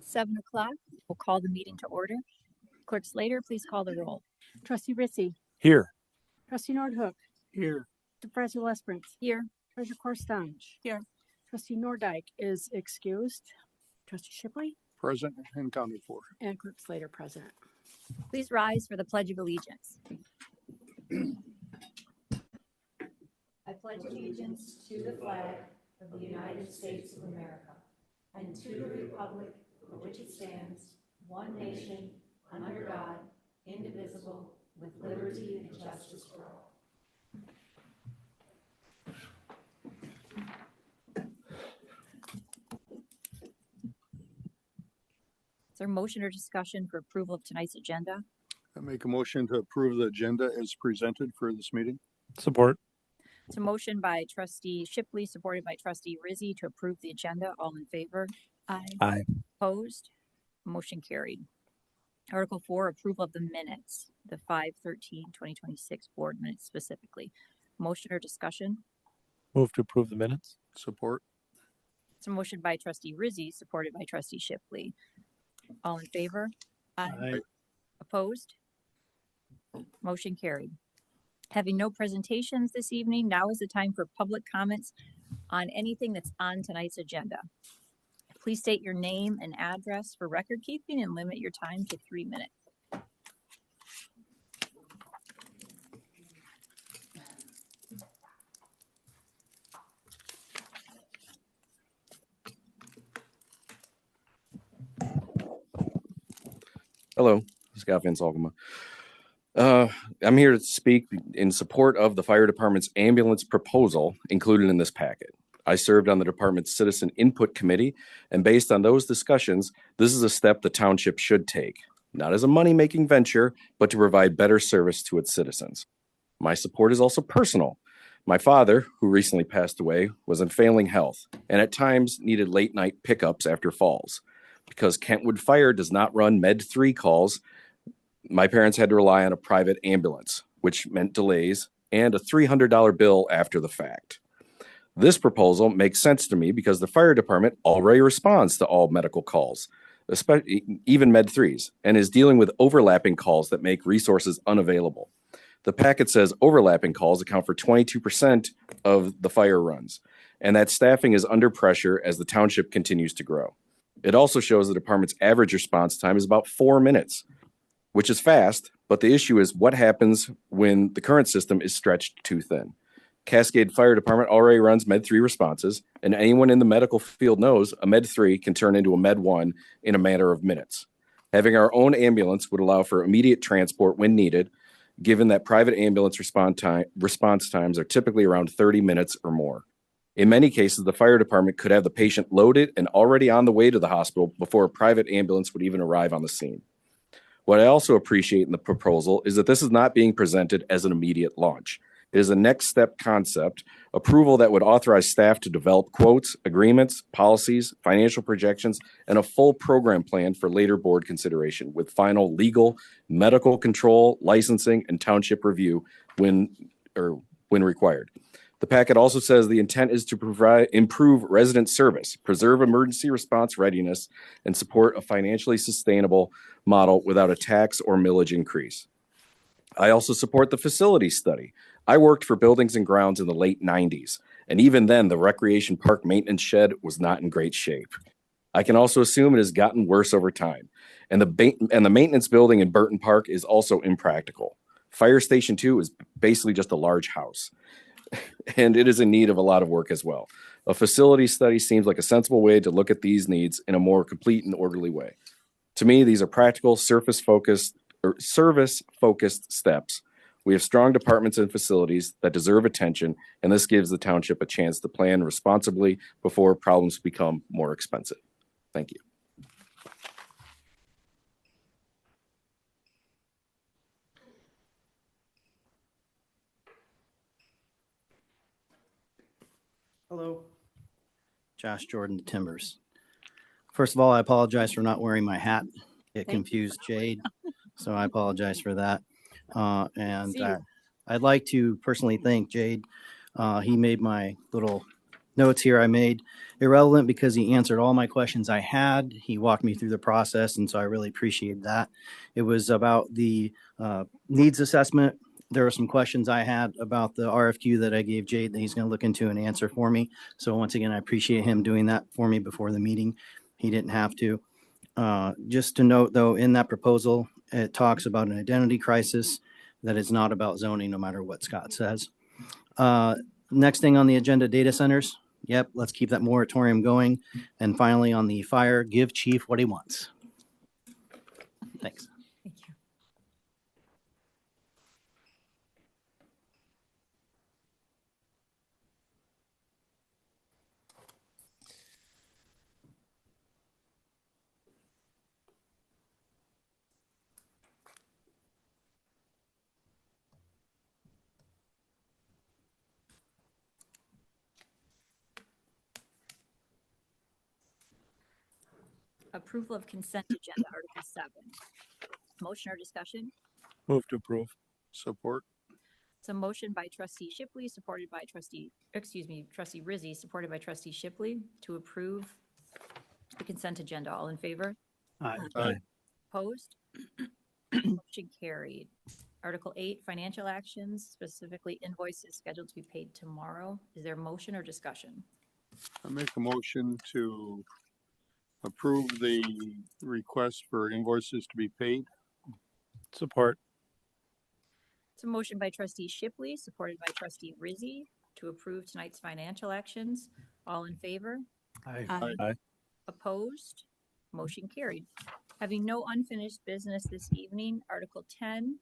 7 o'clock. We'll call the meeting to order. Clerk Slater, please call the roll. Trustee Ritzy. Here. Trustee Nordhook. Here. Supervisor Lesbrance. Here. Treasurer Corstange. Here. Trustee Nordike is excused. Trustee Shipley. Present and counted for. And Clerk Slater present. Please rise for the Pledge of Allegiance. I pledge allegiance to the flag of the United States of America and to the republic for which it stands, one nation, under God, indivisible, with liberty and justice for all. Is there a motion or discussion for approval of tonight's agenda? I make a motion to approve the agenda as presented for this meeting. Support. It's a motion by Trustee Shipley, supported by Trustee Rizzi to approve the agenda. All in favor? Aye. Aye. Opposed? Motion carried. Article 4, approval of the minutes, the 5/13/2026 board minutes specifically. Motion or discussion? Move to approve the minutes. Support. It's a motion by Trustee Rizzi, supported by Trustee Shipley. All in favor? Aye. Opposed? Motion carried. Having no presentations this evening, now is the time for public comments on anything that's on tonight's agenda. Please state your name and address for record keeping and limit your time to 3 minutes. Hello, Scott Van Salkema. I'm here to speak in support of the fire department's ambulance proposal included in this packet. I served on the department's citizen input committee, and based on those discussions, this is a step the township should take, not as a money-making venture, but to provide better service to its citizens. My support is also personal. My father, who recently passed away, was in failing health, and at times needed late-night pickups after falls. Because Kentwood Fire does not run Med 3 calls, my parents had to rely on a private ambulance, which meant delays and a $300 bill after the fact. This proposal makes sense to me because the fire department already responds to all medical calls, especially even Med 3s, and is dealing with overlapping calls that make resources unavailable. The packet says overlapping calls account for 22% of the fire runs, and that staffing is under pressure as the township continues to grow. It also shows the department's average response time is about 4 minutes, which is fast, but the issue is what happens when the current system is stretched too thin. Cascade Fire Department already runs Med 3 responses, and anyone in the medical field knows a Med 3 can turn into a Med 1 in a matter of minutes. Having our own ambulance would allow for immediate transport when needed, given that private ambulance response times are typically around 30 minutes or more. In many cases, the fire department could have the patient loaded and already on the way to the hospital before a private ambulance would even arrive on the scene. What I also appreciate in the proposal is that this is not being presented as an immediate launch. It is a next step concept, approval that would authorize staff to develop quotes, agreements, policies, financial projections, and a full program plan for later board consideration with final legal, medical control, licensing, and township review when required. The packet also says the intent is to improve resident service, preserve emergency response readiness, and support a financially sustainable model without a tax or millage increase. I also support the facility study. I worked for buildings and grounds in the late 90s, and even then the recreation park maintenance shed was not in great shape. I can also assume it has gotten worse over time, and the maintenance building in Burton Park is also impractical. Fire Station 2 is basically just a large house, and it is in need of a lot of work as well. A facility study seems like a sensible way to look at these needs in a more complete and orderly way. To me, these are practical, service-focused steps. We have strong departments and facilities that deserve attention, and this gives the township a chance to plan responsibly before problems become more expensive. Thank you. Hello. Josh Jordan, Timbers. First of all, I apologize for not wearing my hat. It confused Jade, so I apologize for that. I'd like to personally thank Jade. He made my little notes here I made irrelevant because he answered all my questions I had. He walked me through the process, and so I really appreciate that. It was about the needs assessment. There were some questions I had about the RFQ that I gave Jade that he's going to look into and answer for me. So once again, I appreciate him doing that for me before the meeting. He didn't have to. Just to note, though, in that proposal, it talks about an identity crisis, that it's not about zoning, no matter what Scott says. Next thing on the agenda, data centers. Yep, let's keep that moratorium going. And finally, on the fire, give chief what he wants. Thanks. Thank you. Approval of consent agenda, Article 7. Motion or discussion? Move to approve. Support. It's a motion by trustee Shipley, supported by trustee Rizzi, supported by trustee Shipley to approve the consent agenda. All in favor? Aye. Opposed? Motion carried. Article 8, financial actions, specifically invoices scheduled to be paid tomorrow. Is there a motion or discussion? I make a motion to approve the request for invoices to be paid. Support. It's a motion by trustee Shipley, supported by trustee Rizzi to approve tonight's financial actions. All in favor? Aye. Opposed? Motion carried. Having no unfinished business this evening, Article 10,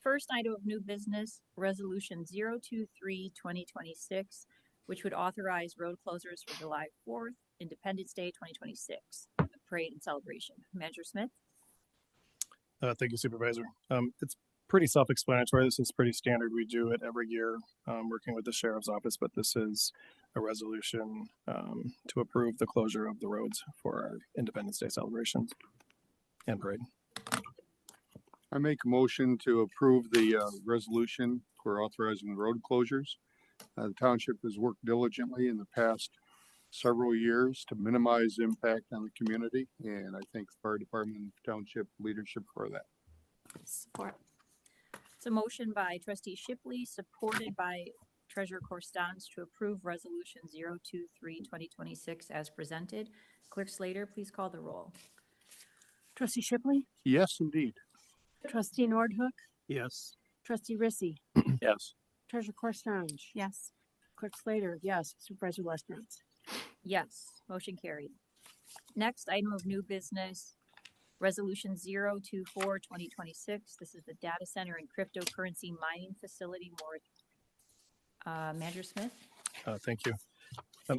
first item of new business, Resolution 023-2026, which would authorize road closures for July 4th, Independence Day 2026, parade and celebration. Manager Smith? Thank you, Supervisor. It's pretty self-explanatory. This is pretty standard. We do it every year, working with the Sheriff's Office, but this is a resolution to approve the closure of the roads for our Independence Day celebrations and parade. I make a motion to approve the resolution for authorizing the road closures. The township has worked diligently in the past several years to minimize impact on the community, and I thank the fire department and township leadership for that. Support. It's a motion by trustee Shipley, supported by treasurer Corstans to approve resolution 023-2026 as presented. Clerk Slater, please call the roll. Trustee Shipley, Yes, indeed. trustee Nordhook, Yes. trustee Rissy, Yes. treasurer Corstange. Yes. Clerk Slater, yes. Supervisor Lesterance. Yes, motion carried. Next item of new business, resolution 024-2026. This is the data center and cryptocurrency mining facility. Manager Smith? Thank you.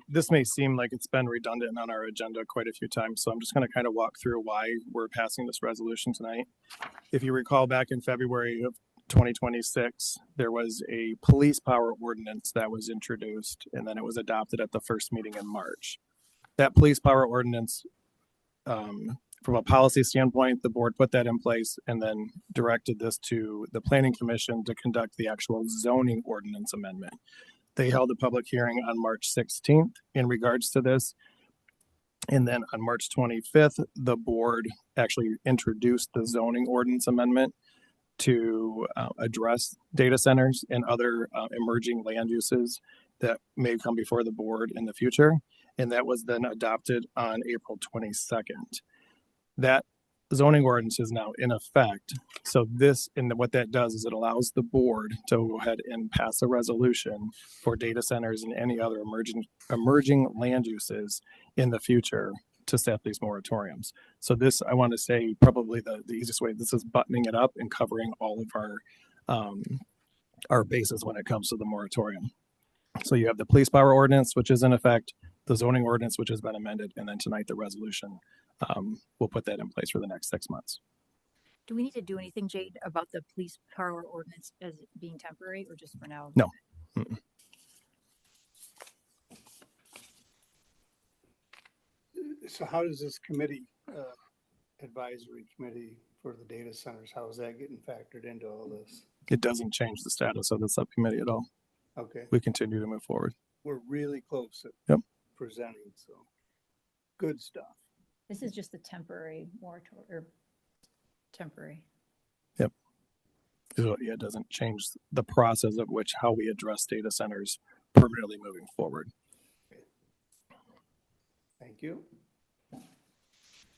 This may seem like it's been redundant on our agenda quite a few times, so I'm just going to kind of walk through why we're passing this resolution tonight. If you recall, back in February of 2026, there was a police power ordinance that was introduced, and then it was adopted at the first meeting in March. That police power ordinance, from a policy standpoint, the board put that in place and then directed this to the Planning Commission to conduct the actual zoning ordinance amendment. They held a public hearing on March 16th in regards to this. And then on March 25th, the board actually introduced the zoning ordinance amendment to address data centers and other emerging land uses that may come before the board in the future. And that was then adopted on April 22nd. That zoning ordinance is now in effect. So this, and what that does is it allows the board to go ahead and pass a resolution for data centers and any other emerging land uses in the future to set these moratoriums. So this, I want to say, probably the easiest way, this is buttoning it up and covering all of our bases when it comes to the moratorium. So you have the police power ordinance, which is in effect, the zoning ordinance, which has been amended, and then tonight the resolution. We'll put that in place for the next 6 months. Do we need to do anything, Jade, about the police power ordinance as it being temporary or just for now? No. Mm-mm. So how does this committee, advisory committee for the data centers, how is that getting factored into all this? It doesn't change the status of the subcommittee at all. Okay, We continue to move forward. we're really close at Yep. presenting, so good stuff. This is just the temporary moratorium, or temporary. So yeah, it doesn't change the process of which how we address data centers permanently moving forward. Thank you.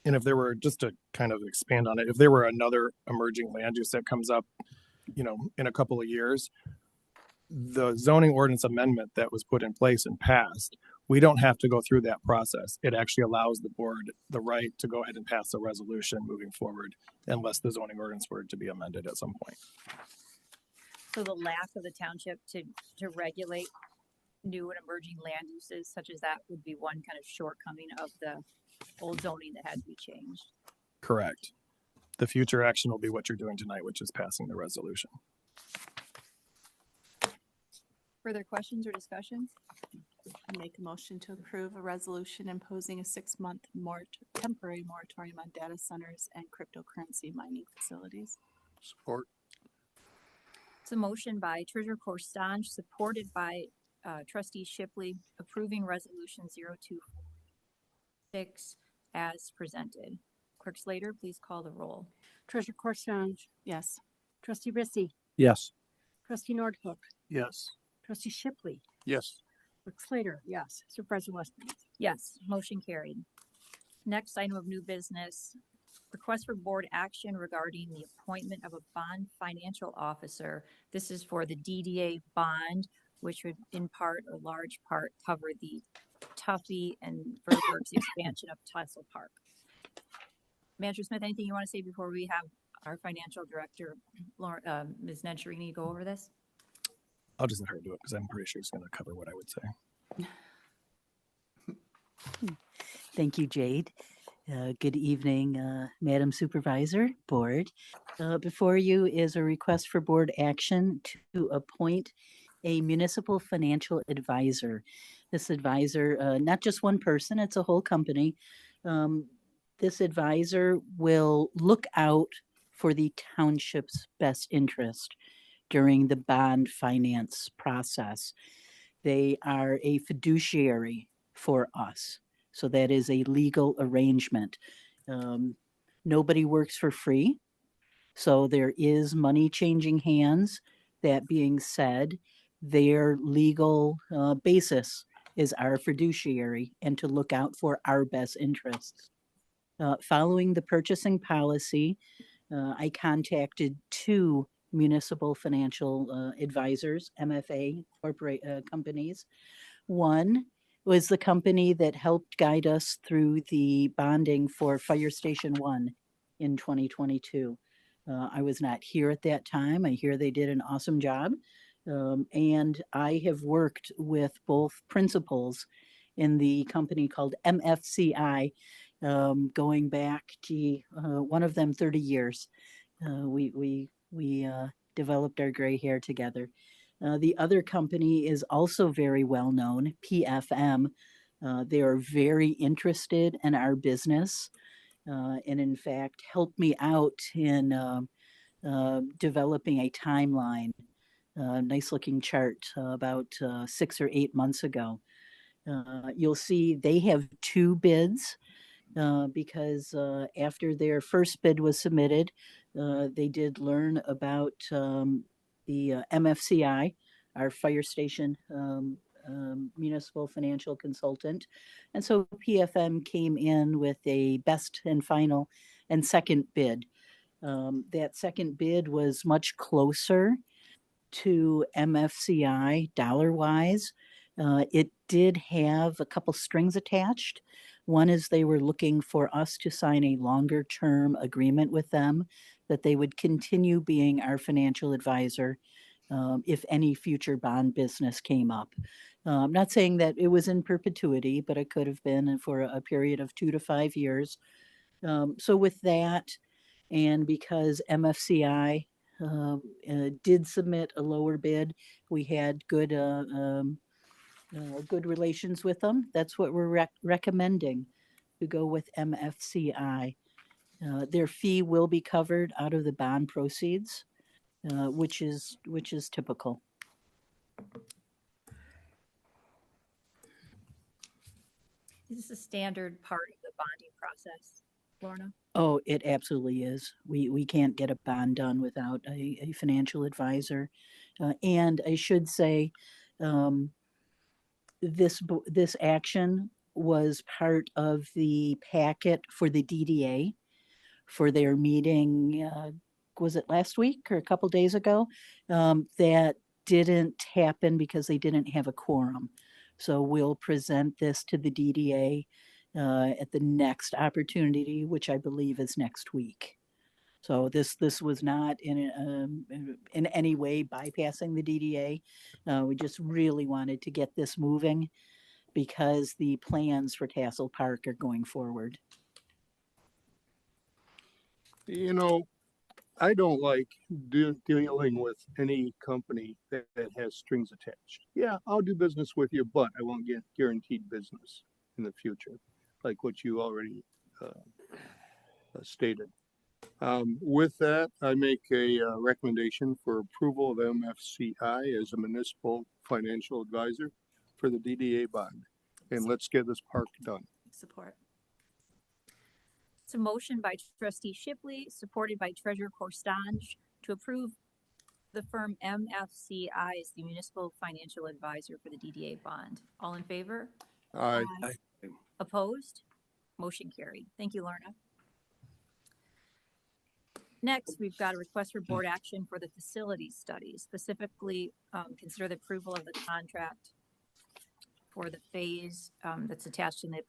And if there were, just to kind of expand on it, if there were another emerging land use that comes up, in a couple of years, the zoning ordinance amendment that was put in place and passed, we don't have to go through that process. It actually allows the board the right to go ahead and pass a resolution moving forward unless the zoning ordinance were to be amended at some point. So the lack of the township to regulate new and emerging land uses such as that would be one kind of shortcoming of the old zoning that had to be changed. Correct. The future action will be what you're doing tonight, which is passing the resolution. Further questions or discussions? I make a motion to approve a resolution imposing a 6-month temporary moratorium on data centers and cryptocurrency mining facilities. Support. It's a motion by Treasurer Corstange, supported by Trustee Shipley, approving resolution 026 as presented. Clerk Slater, please call the roll. Treasurer Corstange, Yes. trustee Rissy, Yes. trustee Nordhook, Yes. trustee Shipley, Yes. clerk Slater, yes, Supervisor Westerman. Yes, motion carried. Next item of new business, request for board action regarding the appointment of a bond financial officer. This is for the DDA bond, which would in part or large part cover the Tuffy and Verberg's expansion of Tussle Park. Manager Smith, anything you want to say before we have our financial director, Ms. Nencherini, go over this? I'll just let her do it because I'm pretty sure it's going to cover what I would say. Thank you, Jade. Good evening, Madam Supervisor, Board. Before you is a request for board action to appoint a municipal financial advisor. This advisor, not just one person, it's a whole company. This advisor will look out for the township's best interest during the bond finance process. They are a fiduciary for us. So that is a legal arrangement. Nobody works for free. So there is money changing hands. That being said, their legal basis is our fiduciary and to look out for our best interests. Following the purchasing policy, I contacted 2 municipal financial advisors, MFA corporate companies. One was the company that helped guide us through the bonding for Fire Station 1 in 2022. I was not here at that time. I hear they did an awesome job. And I have worked with both principals in the company called MFCI, going back, one of them 30 years. We developed our gray hair together. The other company is also very well known, PFM. They are very interested in our business and in fact helped me out in developing a timeline, nice looking chart about 6 or 8 months ago. You'll see they have 2 bids because after their first bid was submitted, they did learn about the MFCI, our fire station municipal financial consultant. And so PFM came in with a best and final and second bid. That second bid was much closer to MFCI dollar-wise. It did have a couple strings attached. One is they were looking for us to sign a longer-term agreement with them that they would continue being our financial advisor if any future bond business came up. I'm not saying that it was in perpetuity, but it could have been for a period of 2 to 5 years. So with that, and because MFCI did submit a lower bid, we had good good relations with them. That's what we're recommending, to go with MFCI. Their fee will be covered out of the bond proceeds, which is typical. Is this a standard part of the bonding process, Lorna? Oh, it absolutely is. We can't get a bond done without a financial advisor. And I should say, um, this action was part of the packet for the DDA for their meeting, was it last week or a couple days ago? That didn't happen because they didn't have a quorum. So we'll present this to the DDA at the next opportunity, which I believe is next week. So this was not in any way bypassing the DDA. We just really wanted to get this moving because the plans for Castle Park are going forward. You know, I don't like dealing with any company that has strings attached. Yeah, I'll do business with you, but I won't get guaranteed business in the future, like what you already stated. With that, I make a recommendation for approval of MFCI as a municipal financial advisor for the DDA bond. And let's get this park done. Support. It's a motion by trustee Shipley, supported by treasurer Corstange, to approve the firm MFCI as the municipal financial advisor for the DDA bond. All in favor? Aye. Opposed? Motion carried. Thank you, Lorna. Next, we've got a request for board action for the facilities study, specifically consider the approval of the contract for the phase that's attached in the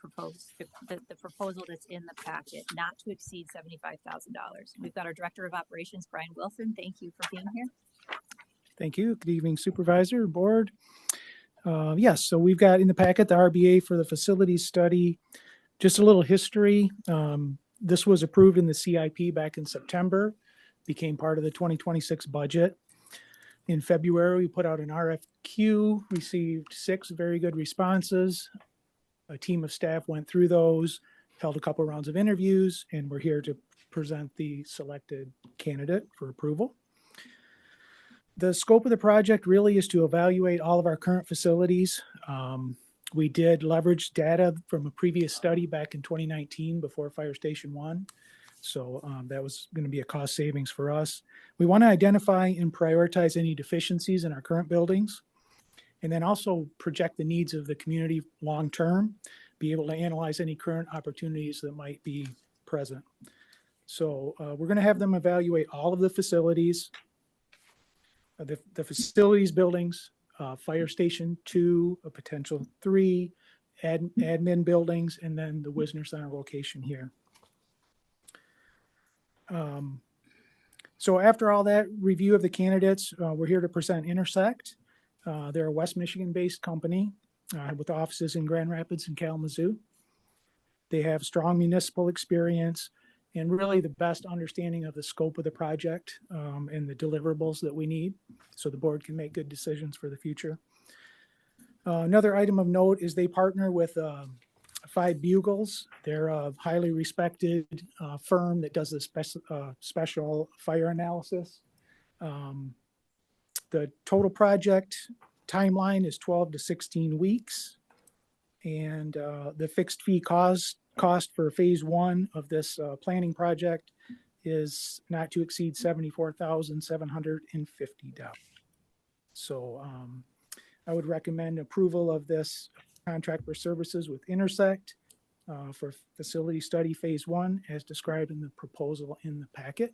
proposal that's in the packet, not to exceed $75,000. We've got our Director of Operations, Brian Wilson. Thank you for being here. Thank you. Good evening, Supervisor, Board. Yes, so we've got in the packet the RBA for the facilities study. Just a little history. This was approved in the CIP back in September, became part of the 2026 budget. In February, we put out an RFQ, received 6 very good responses. A team of staff went through those, held a couple rounds of interviews, and we're here to present the selected candidate for approval. The scope of the project really is to evaluate all of our current facilities. We did leverage data from a previous study back in 2019 before Fire Station 1. So that was going to be a cost savings for us. We want to identify and prioritize any deficiencies in our current buildings, and then also project the needs of the community long-term, be able to analyze any current opportunities that might be present. So we're going to have them evaluate all of the facilities, the facilities buildings, Fire Station 2, a potential 3, admin buildings, and then the Wisner Center location here. So after all that review of the candidates, we're here to present Intersect. They're a West Michigan-based company with offices in Grand Rapids and Kalamazoo. They have strong municipal experience and really the best understanding of the scope of the project and the deliverables that we need so the board can make good decisions for the future. Another item of note is they partner with 5 Bugles. They're a highly respected firm that does a special fire analysis. The total project timeline is 12 to 16 weeks. And the fixed fee cost for phase 1 of this planning project is not to exceed $74,750. So I would recommend approval of this contract for services with Intersect for facility study phase 1 as described in the proposal in the packet.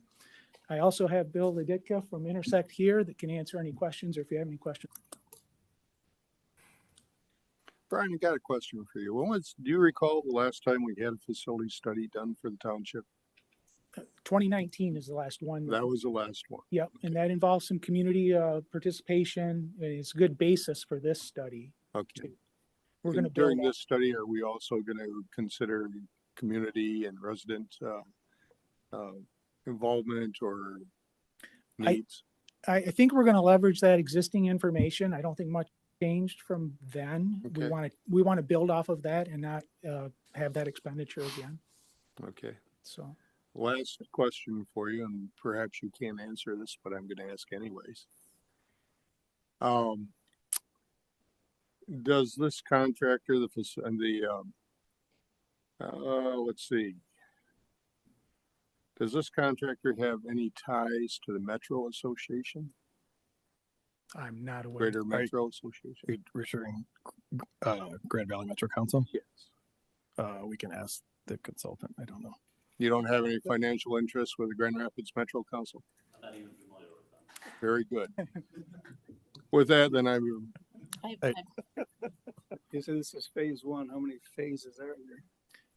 I also have Bill Leditka from Intersect here that can answer any questions or if you have any questions. Brian, I got a question for you. Do you recall the last time we had a facility study done for the township? 2019 is the last one. That was the last one. Yep, and that involves some community participation. It's a good basis for this study. Okay. We're going to during this study, are we also going to consider community and resident involvement or needs? I think we're going to leverage that existing information. I don't think much changed from then. Okay. We want to build off of that and not have that expenditure again. Okay. So last question for you, and perhaps you can't answer this, but I'm going to ask anyways. Does this contractor, the Let's see. Does this contractor have any ties to the Metro Association? I'm not aware. Greater Metro Association? Are you referring Grand Valley Metro Council? Yes. We can ask the consultant. I don't know. You don't have any financial interest with the Grand Rapids Metro Council? I'm not even familiar with them. Very good. With that, then You said this is phase one. How many phases are there?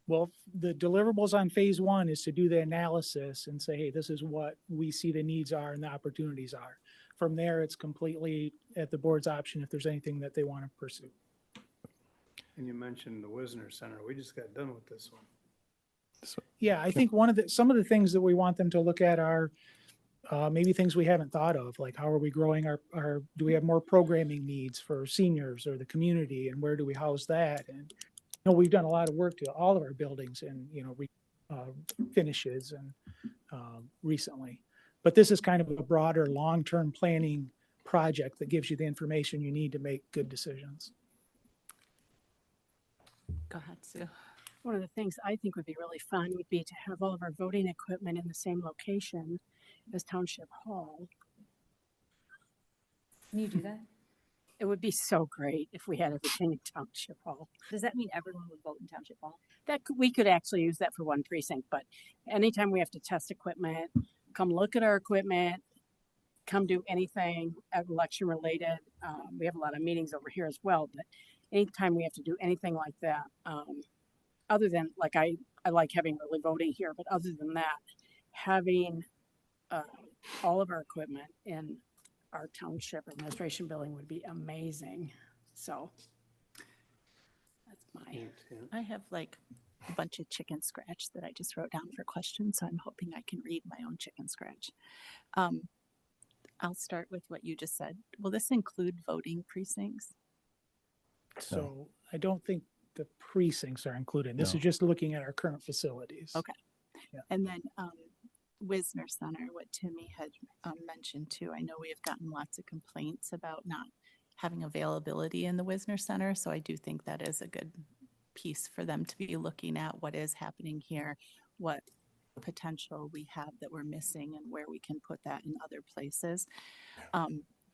Well, the deliverables on phase one is to do the analysis and say, hey, this is what we see the needs are and the opportunities are. From there, it's completely at the board's option if there's anything that they want to pursue. And you mentioned the Wisner Center. We just got done with this one. Yeah, I think some of the things that we want them to look at are maybe things we haven't thought of, like how are we growing do we have more programming needs for seniors or the community, and where do we house that? And we've done a lot of work to all of our buildings and finishes and recently, but this is kind of a broader long-term planning project that gives you the information you need to make good decisions. Go ahead, Sue. One of the things I think would be really fun would be to have all of our voting equipment in the same location as Township Hall. Can you do that? It would be so great if we had everything in Township Hall. Does that mean everyone would vote in Township Hall? We could actually use that for one precinct, but anytime we have to test equipment, come look at our equipment, come do anything election related. We have a lot of meetings over here as well, but anytime we have to do anything like that, other than like I like having early voting here, but other than that, having all of our equipment in our township administration building would be amazing. So that's I have like a bunch of chicken scratch that I just wrote down for questions, so I'm hoping I can read my own chicken scratch. I'll start with what you just said. Will this include voting precincts? So I don't think the precincts are included. This No. is just looking at our current facilities. Okay. Yeah. And then Wisner Center, what Timmy had mentioned too. I know we have gotten lots of complaints about not having availability in the Wisner Center, so I do think that is a good piece for them to be looking at what is happening here, what potential we have that we're missing, and where we can put that in other places.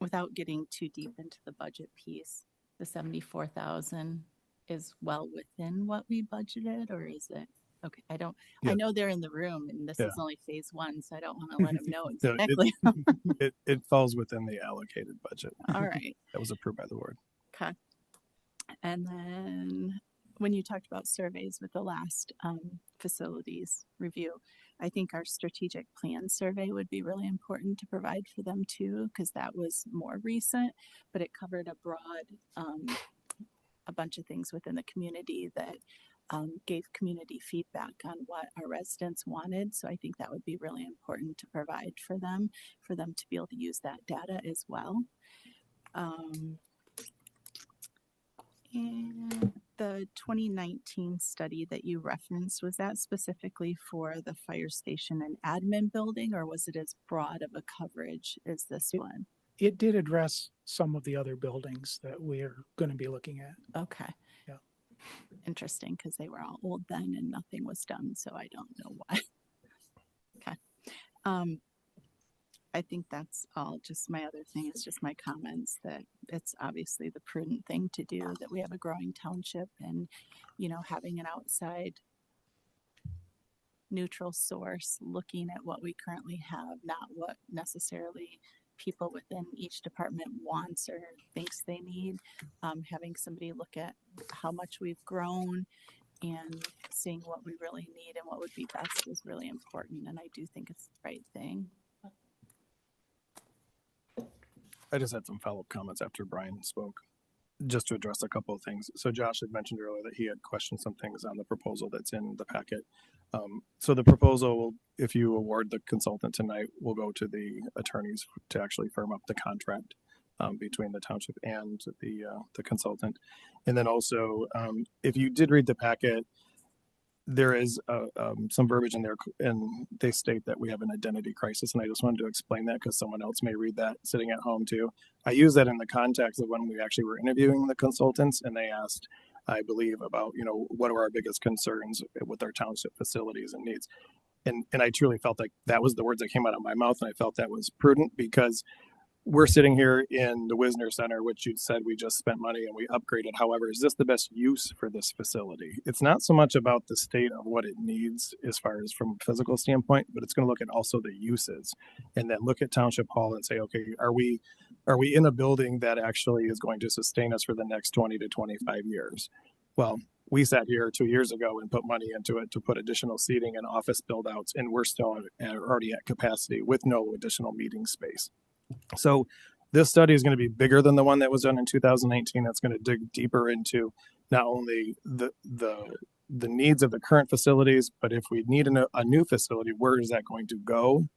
Without getting too deep into the budget piece, the 74,000 is well within what we budgeted, or is it? Okay, I know they're in the room and this is only phase one, so I don't want to let them know No, exactly. It falls within the allocated budget. All right. That was approved by the board. Okay. And then when you talked about surveys with the last facilities review, I think our strategic plan survey would be really important to provide for them too, because that was more recent, but it covered a broad, a bunch of things within the community that gave community feedback on what our residents wanted. So I think that would be really important to provide for them to be able to use that data as well. And the 2019 study that you referenced, was that specifically for the fire station and admin building, or was it as broad of a coverage as this one? It did address some of the other buildings that we're going to be looking at. Okay. Yeah. Interesting, because they were all old then and nothing was done, so I don't know why. Okay. I think that's all. Just my other thing is just my comments that it's obviously the prudent thing to do, that we have a growing township, and, having an outside neutral source looking at what we currently have, not what necessarily people within each department wants or thinks they need. Having somebody look at how much we've grown and seeing what we really need and what would be best is really important, and I do think it's the right thing. I just had some follow-up comments after Brian spoke, just to address a couple of things. So Josh had mentioned earlier that he had questioned some things on the proposal that's in the packet. So the proposal, if you award the consultant tonight, will go to the attorneys to actually firm up the contract between the township and the consultant. And then also, if you did read the packet, there is some verbiage in there, and they state that we have an identity crisis. And I just wanted to explain that because someone else may read that sitting at home too. I use that in the context of when we actually were interviewing the consultants, and they asked, I believe, about, what are our biggest concerns with our township facilities and needs. And I truly felt like that was the words that came out of my mouth. And I felt that was prudent because we're sitting here in the Wisner Center, which you said we just spent money and we upgraded. However, is this the best use for this facility? It's not so much about the state of what it needs as far as from a physical standpoint, but it's going to look at also the uses and then look at Township Hall and say, okay, are we in a building that actually is going to sustain us for the next 20 to 25 years? Well, we sat here 2 years ago and put money into it to put additional seating and office build outs, and we're still already at capacity with no additional meeting space. So this study is going to be bigger than the one that was done in 2019. That's going to dig deeper into not only the needs of the current facilities, but if we need a new facility, where is that going to go?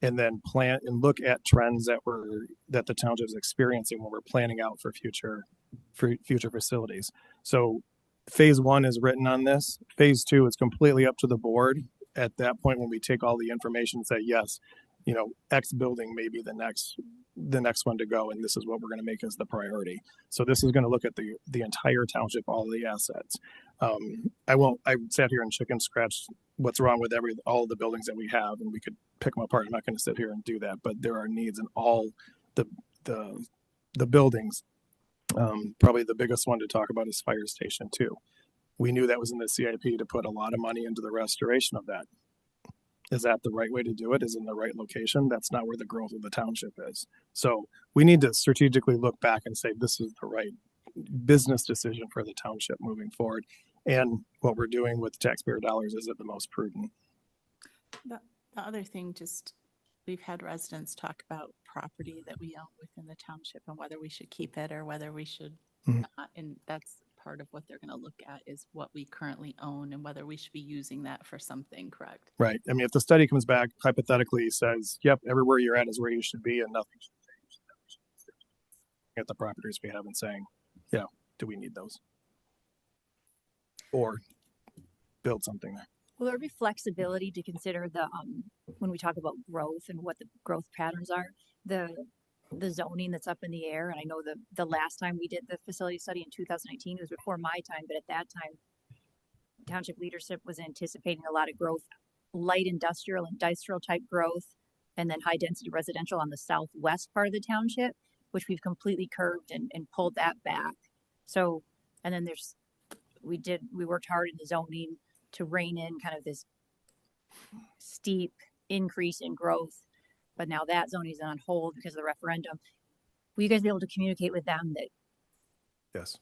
And then plan and look at trends that the township is experiencing when we're planning out for future facilities. So phase 1 is written on this. Phase 2 is completely up to the board. At that point, when we take all the information and say, yes, X building may be the next one to go, and this is what we're going to make as the priority. So this is going to look at the entire township, all the assets. I sat here and chicken scratched what's wrong with all the buildings that we have, and we could pick them apart. I'm not going to sit here and do that, but there are needs in all the buildings. Probably the biggest one to talk about is Fire Station 2. We knew that was in the CIP to put a lot of money into the restoration of that. Is that the right way to do it? Is in the right location? That's not where the growth of the township is. So we need to strategically look back and say, this is the right business decision for the township moving forward. And what we're doing with taxpayer dollars, is it the most prudent? The other thing, we've had residents talk about property that we own within the township and whether we should keep it or whether we should not. And that's part of what they're going to look at, is what we currently own and whether we should be using that for something, correct? Right. I mean, if the study comes back, hypothetically says, yep, everywhere you're at is where you should be and nothing should change, then we should at the properties we have and saying, yeah, do we need those? Or build something there. Will there be flexibility to consider when we talk about growth and what the growth patterns are, the zoning that's up in the air? And I know the last time we did the facility study in 2019, it was before my time, but at that time, township leadership was anticipating a lot of growth, light industrial type growth, and then high density residential on the southwest part of the township, which we've completely curved and pulled that back. So, and then we worked hard in the zoning to rein in kind of this steep increase in growth, but now that zoning is on hold because of the referendum. Will you guys be able to communicate with them that Yes,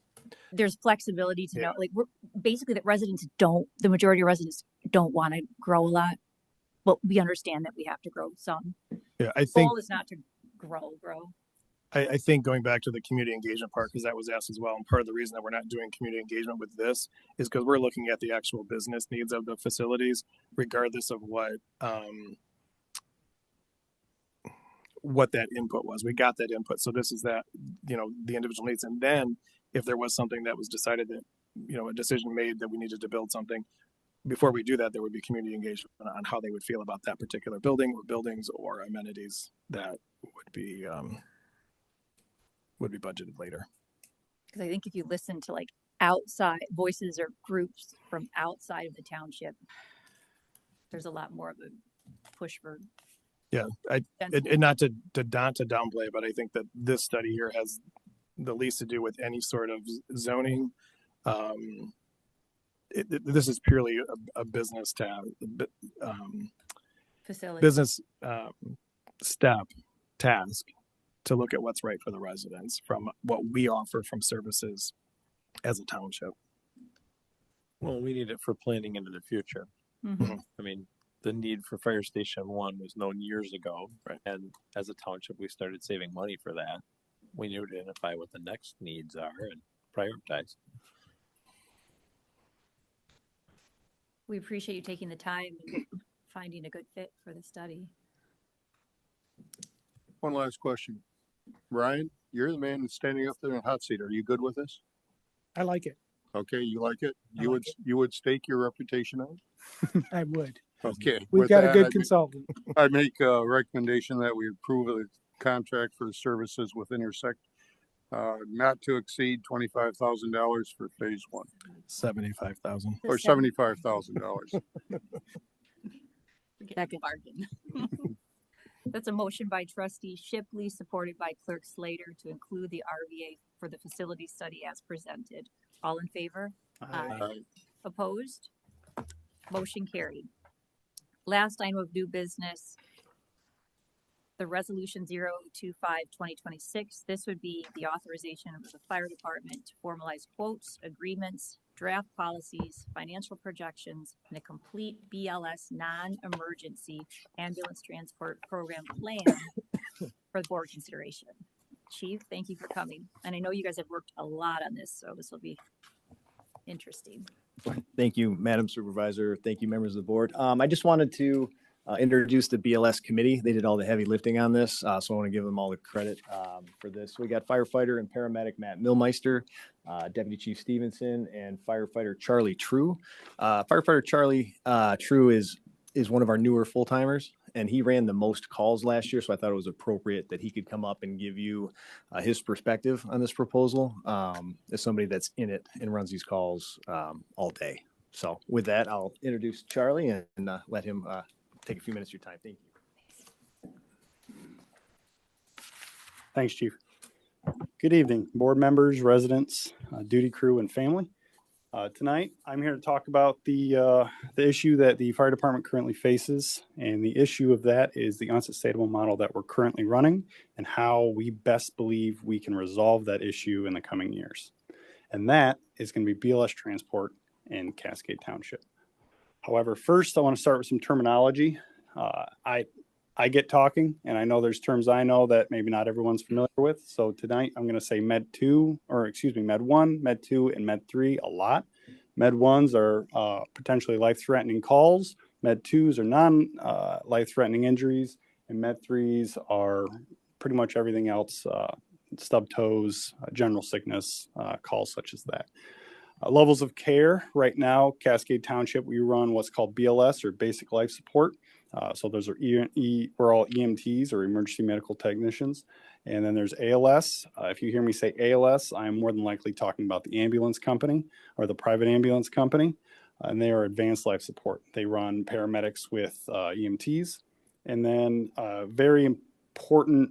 there's flexibility to know, like, we're basically that the majority of residents don't want to grow a lot, but we understand that we have to grow some. yeah, The goal is not to grow. I think going back to the community engagement part, because that was asked as well, and part of the reason that we're not doing community engagement with this is because we're looking at the actual business needs of the facilities, regardless of what that input was. We got that input. So this is that, the individual needs. And then if there was something that was decided that, a decision made that we needed to build something, before we do that, there would be community engagement on how they would feel about that particular building or buildings or amenities that would be budgeted later. Because I think if you listen to like outside voices or groups from outside of the township, there's a lot more of a push for. Yeah, and not to downplay, but I think that this study here has the least to do with any sort of zoning. This is purely a business Facility. business task to look at what's right for the residents from what we offer from services as a township. Well, we need it for planning into the future. Mm-hmm. I mean, the need for Fire Station 1 was known years ago. Right. And as a township, we started saving money for that. We knew to identify what the next needs are and prioritize. We appreciate you taking the time and finding a good fit for the study. One last question. Ryan, you're the man that's standing up there in the hot seat. Are you good with this? I like it. Okay, you like it? I You like would you would stake your reputation on it? I would. Okay. We've with got a that, good consultant. I make a recommendation that we approve a contract for services with Intersect not to exceed $25,000 for phase one, 75,000. The or seven- $75,000. Second. Bargain. That's a motion by trustee Shipley, supported by clerk Slater, to include the RVA for the facility study as presented. All in favor? Aye. Opposed? Motion carried. Last item of new business, the resolution 025-2026. This would be the authorization of the fire department to formalize quotes, agreements, draft policies, financial projections, and a complete BLS non-emergency ambulance transport program plan for the board consideration. Chief, thank you for coming. And I know you guys have worked a lot on this, so this will be interesting. Thank you, Madam Supervisor. Thank you, members of the board. I just wanted to introduce the BLS committee. They did all the heavy lifting on this, so I want to give them all the credit for this. We got firefighter and paramedic Matt Millmeister, Deputy Chief Stevenson, and firefighter Charlie True. Firefighter Charlie True is one of our newer full-timers, and he ran the most calls last year, so I thought it was appropriate that he could come up and give you his perspective on this proposal as somebody that's in it and runs these calls all day. So with that, I'll introduce Charlie and let him take a few minutes of your time. Thank you. Thanks, Chief. Good evening, board members, residents, duty crew, and family. Tonight, I'm here to talk about the issue that the fire department currently faces, and the issue of that is the unsustainable model that we're currently running and how we best believe we can resolve that issue in the coming years. And that is going to be BLS transport in Cascade Township. However, first, I want to start with some terminology. I get talking, and I know there's terms I know that maybe not everyone's familiar with. So tonight, I'm going to say Med 1, Med 2, and Med 3 a lot. Med 1s are potentially life-threatening calls. Med 2s are non-life-threatening injuries. And Med 3s are pretty much everything else, stub toes, general sickness, calls such as that. Levels of care. Right now, Cascade Township, we run what's called BLS, or basic life support. So those are we're all EMTs, or emergency medical technicians. And then there's ALS. If you hear me say ALS, I'm more than likely talking about the ambulance company or the private ambulance company. And they are advanced life support. They run paramedics with EMTs. And then a very important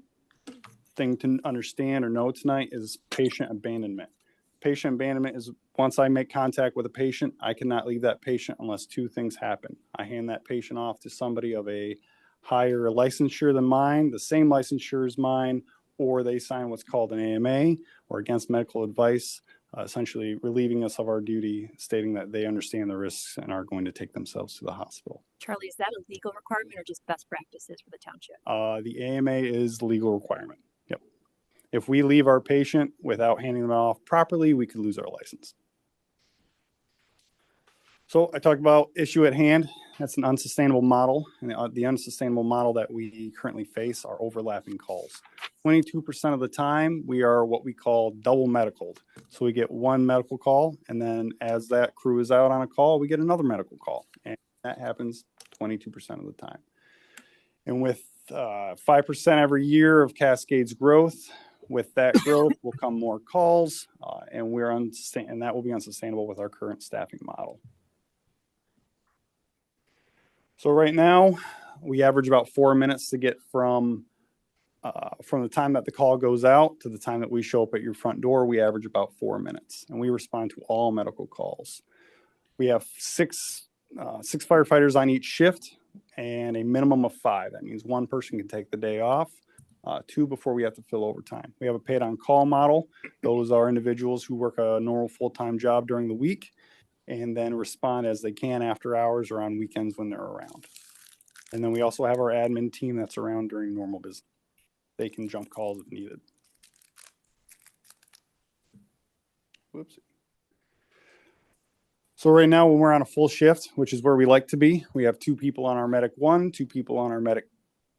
thing to understand or know tonight is patient abandonment. Patient abandonment is once I make contact with a patient, I cannot leave that patient unless two things happen. I hand that patient off to somebody of a higher licensure than mine, the same licensure as mine, or they sign what's called an AMA, or against medical advice, essentially relieving us of our duty, stating that they understand the risks and are going to take themselves to the hospital. Charlie, is that a legal requirement or just best practices for the township? The AMA is the legal requirement. Yep. If we leave our patient without handing them off properly, we could lose our license. So I talked about issue at hand. That's an unsustainable model. And the unsustainable model that we currently face are overlapping calls. 22% of the time, we are what we call double medicaled. So we get one medical call, and then as that crew is out on a call, we get another medical call. And that happens 22% of the time. And with 5% every year of Cascade's growth, with that growth will come more calls, and that will be unsustainable with our current staffing model. So right now, we average about 4 minutes to get from the time that the call goes out to the time that we show up at your front door. We average about 4 minutes, and we respond to all medical calls. We have six firefighters on each shift and a minimum of 5. That means one person can take the day off, 2 before we have to fill overtime. We have a paid on call model. Those are individuals who work a normal full-time job during the week and then respond as they can after hours or on weekends when they're around. And then we also have our admin team that's around during normal business. They can jump calls if needed. Whoopsie. So right now when we're on a full shift, which is where we like to be, we have 2 people on our medic 1, 2 people on our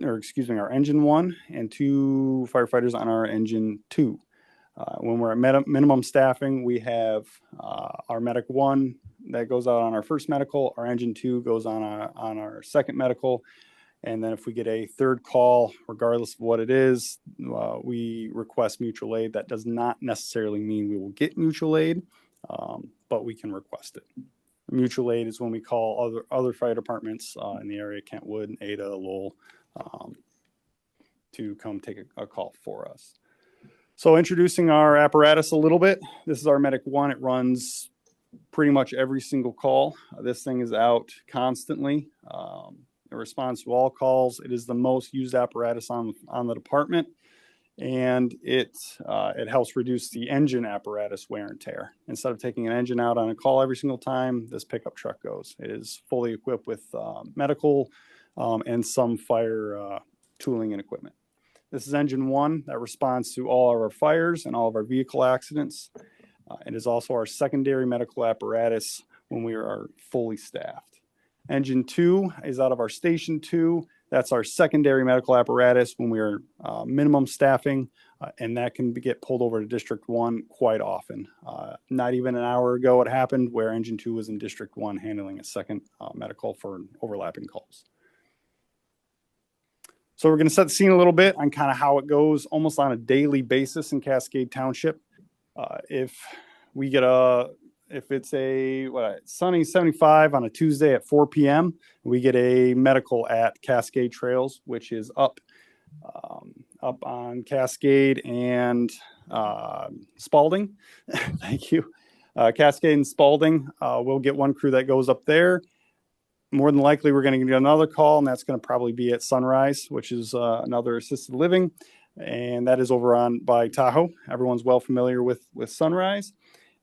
our engine 1, and 2 firefighters on our engine 2. When we're at minimum staffing, we have our medic 1 that goes out on our first medical, our engine 2 goes on our second medical, And then if we get a third call, regardless of what it is, we request mutual aid. That does not necessarily mean we will get mutual aid, but we can request it. Mutual aid is when we call other fire departments in the area, Kentwood, Ada, Lowell, to come take a call for us. So introducing our apparatus a little bit. This is our Medic 1. It runs pretty much every single call. This thing is out constantly. It responds to all calls. It is the most used apparatus on the department, and it helps reduce the engine apparatus wear and tear. Instead of taking an engine out on a call every single time, this pickup truck goes. It is fully equipped with medical and some fire tooling and equipment. This is engine 1 that responds to all of our fires and all of our vehicle accidents. It is also our secondary medical apparatus when we are fully staffed. Engine 2 is out of our station 2. That's our secondary medical apparatus when we are minimum staffing, and that can get pulled over to District 1 quite often. Not even an hour ago it happened where Engine 2 was in District 1 handling a second medical for overlapping calls. So we're going to set the scene a little bit on kind of how it goes almost on a daily basis in Cascade Township. If we get if it's a sunny 75 on a Tuesday at 4 p.m., we get a medical at Cascade Trails, which is up on Cascade and Spalding. Thank you. Cascade and Spalding. We'll get one crew that goes up there. More than likely, we're going to get another call, and that's going to probably be at Sunrise, which is another assisted living, and that is over by Tahoe. Everyone's well familiar with Sunrise.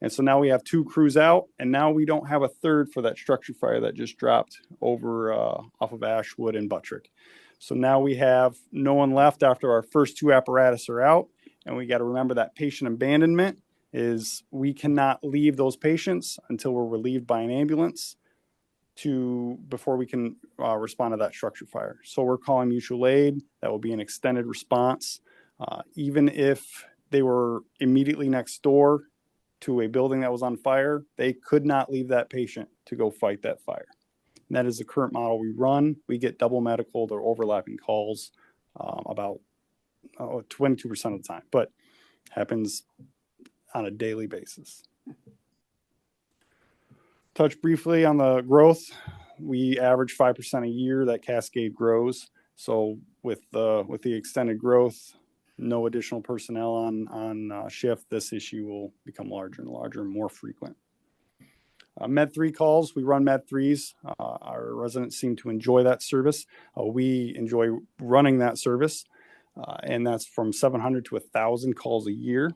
And so now we have 2 crews out, and now we don't have a third for that structure fire that just dropped over off of Ashwood and Buttrick. So now we have no one left after our first 2 apparatus are out, and we got to remember that patient abandonment is we cannot leave those patients until we're relieved by an ambulance before we can respond to that structure fire. So we're calling mutual aid. That will be an extended response. Even if they were immediately next door to a building that was on fire, they could not leave that patient to go fight that fire. And that is the current model we run. We get double medical or overlapping calls about 22% of the time, but happens on a daily basis. Touch briefly on the growth. We average 5% a year that Cascade grows. So with the extended growth, no additional personnel on shift, this issue will become larger and larger and more frequent. Med 3 calls, we run Med 3s. Our residents seem to enjoy that service. We enjoy running that service, and that's from 700 to 1,000 calls a year.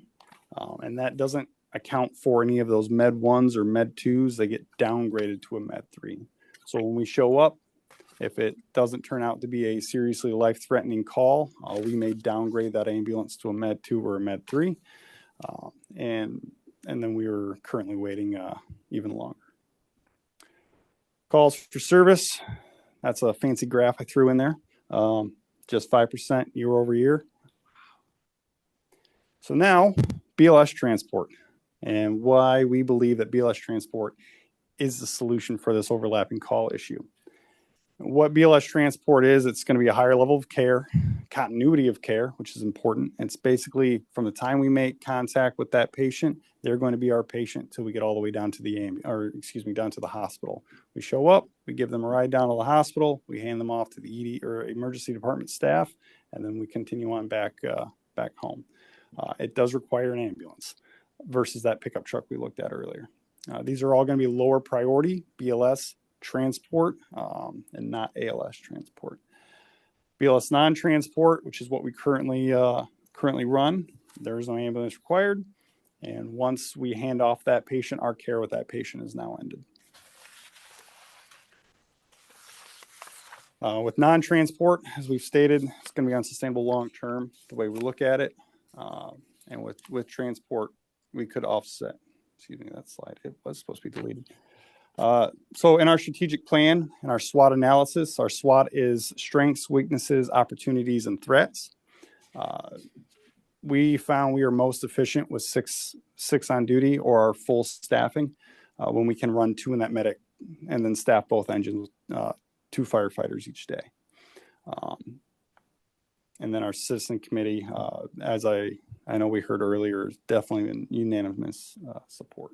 And that doesn't account for any of those Med 1s or Med 2s. They get downgraded to a Med 3. So when we show up, if it doesn't turn out to be a seriously life-threatening call, we may downgrade that ambulance to a Med 2 or a Med 3. And then we are currently waiting even longer. Calls for service. That's a fancy graph I threw in there. Just 5% year over year. So now, BLS transport and why we believe that BLS transport is the solution for this overlapping call issue. What BLS transport is, it's going to be a higher level of care, continuity of care, which is important. It's basically from the time we make contact with that patient, they're going to be our patient till we get all the way down to down to the hospital. We show up, we give them a ride down to the hospital, we hand them off to the ED or emergency department staff, and then we continue on back home. It does require an ambulance versus that pickup truck we looked at earlier. These are all going to be lower priority BLS transport and not ALS transport. BLS non-transport, which is what we currently run, there is no ambulance required. And once we hand off that patient, our care with that patient is now ended. With non-transport, as we've stated, it's going to be unsustainable long-term, the way we look at it. And with transport, we could offset. Excuse me, that slide, it was supposed to be deleted. So in our strategic plan and our SWOT analysis, our SWOT is strengths, weaknesses, opportunities, and threats. We found we are most efficient with six on duty or our full staffing when we can run 2 in that medic and then staff both engines with 2 firefighters each day. And then our citizen committee, as I know we heard earlier, is definitely in unanimous support.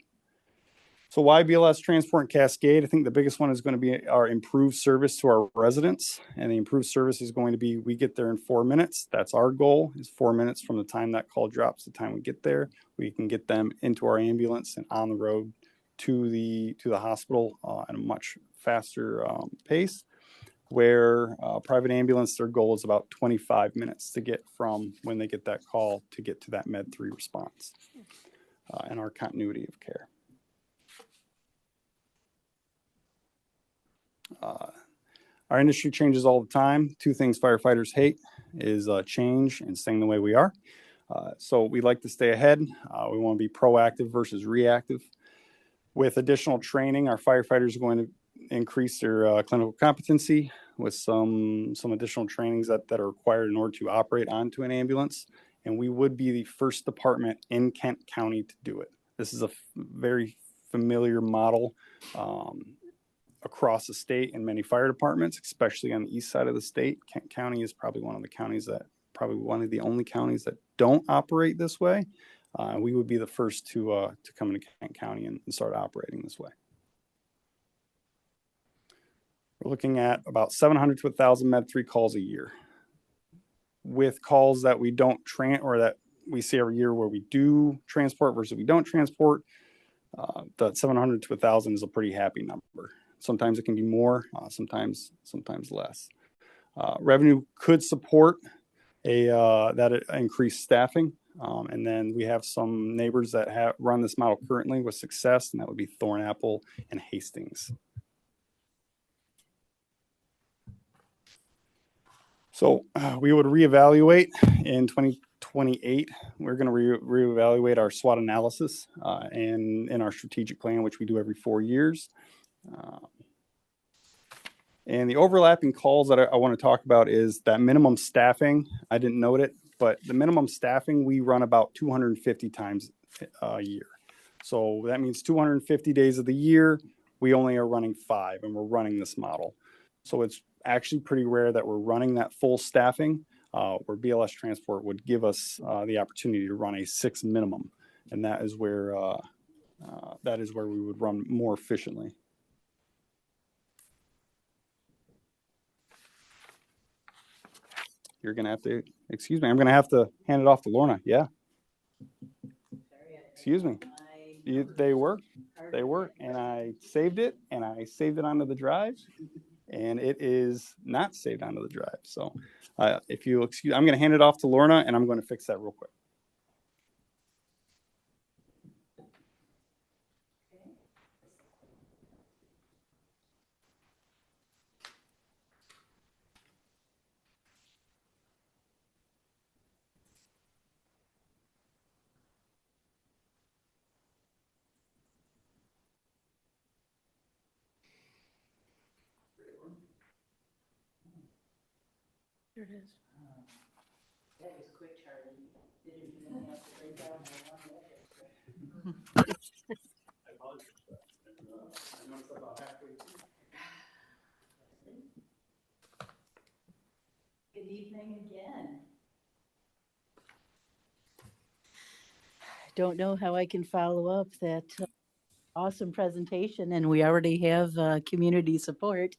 So why BLS Transport and Cascade? I think the biggest one is going to be our improved service to our residents. And the improved service is going to be, we get there in 4 minutes. That's our goal, is 4 minutes from the time that call drops, the time we get there. We can get them into our ambulance and on the road to the hospital at a much faster pace. Where private ambulance, their goal is about 25 minutes to get from when they get that call to get to that Med 3 response and our continuity of care. Our industry changes all the time. 2 things firefighters hate is change and staying the way we are. So we like to stay ahead. We want to be proactive versus reactive. With additional training, our firefighters are going to increase their clinical competency with some additional trainings that are required in order to operate onto an ambulance. And we would be the first department in Kent County to do it. This is a very familiar model across the state and many fire departments, especially on the east side of the state. Kent County is probably one of the only counties that don't operate this way. We would be the first to come into Kent County and start operating this way. We're looking at about 700 to 1,000 Med 3 calls a year. With calls that we don't or that we see every year where we do transport versus we don't transport, that 700 to 1,000 is a pretty happy number. Sometimes it can be more, sometimes less. Revenue could support that increased staffing. And then we have some neighbors that run this model currently with success, and that would be Thornapple and Hastings. So we would reevaluate in 2028. We're going to reevaluate our SWOT analysis and in our strategic plan, which we do every 4 years. And the overlapping calls that I want to talk about is that minimum staffing. I didn't note it, but the minimum staffing, we run about 250 times a year. So that means 250 days of the year, we only are running 5, and we're running this model. So it's actually pretty rare that we're running that full staffing, where BLS Transport would give us the opportunity to run a 6 minimum. And that is where we would run more efficiently. You're going to have to, excuse me, I'm going to have to hand it off to Lorna. Yeah. Excuse me. They were, and I saved it onto the drive, and it is not saved onto the drive. So if you excuse, I'm going to hand it off to Lorna, and I'm going to fix that real quick. There it is. That was quick, Charlie. Didn't even have to break down Good evening again. Don't know how I can follow up that awesome presentation, and we already have community support.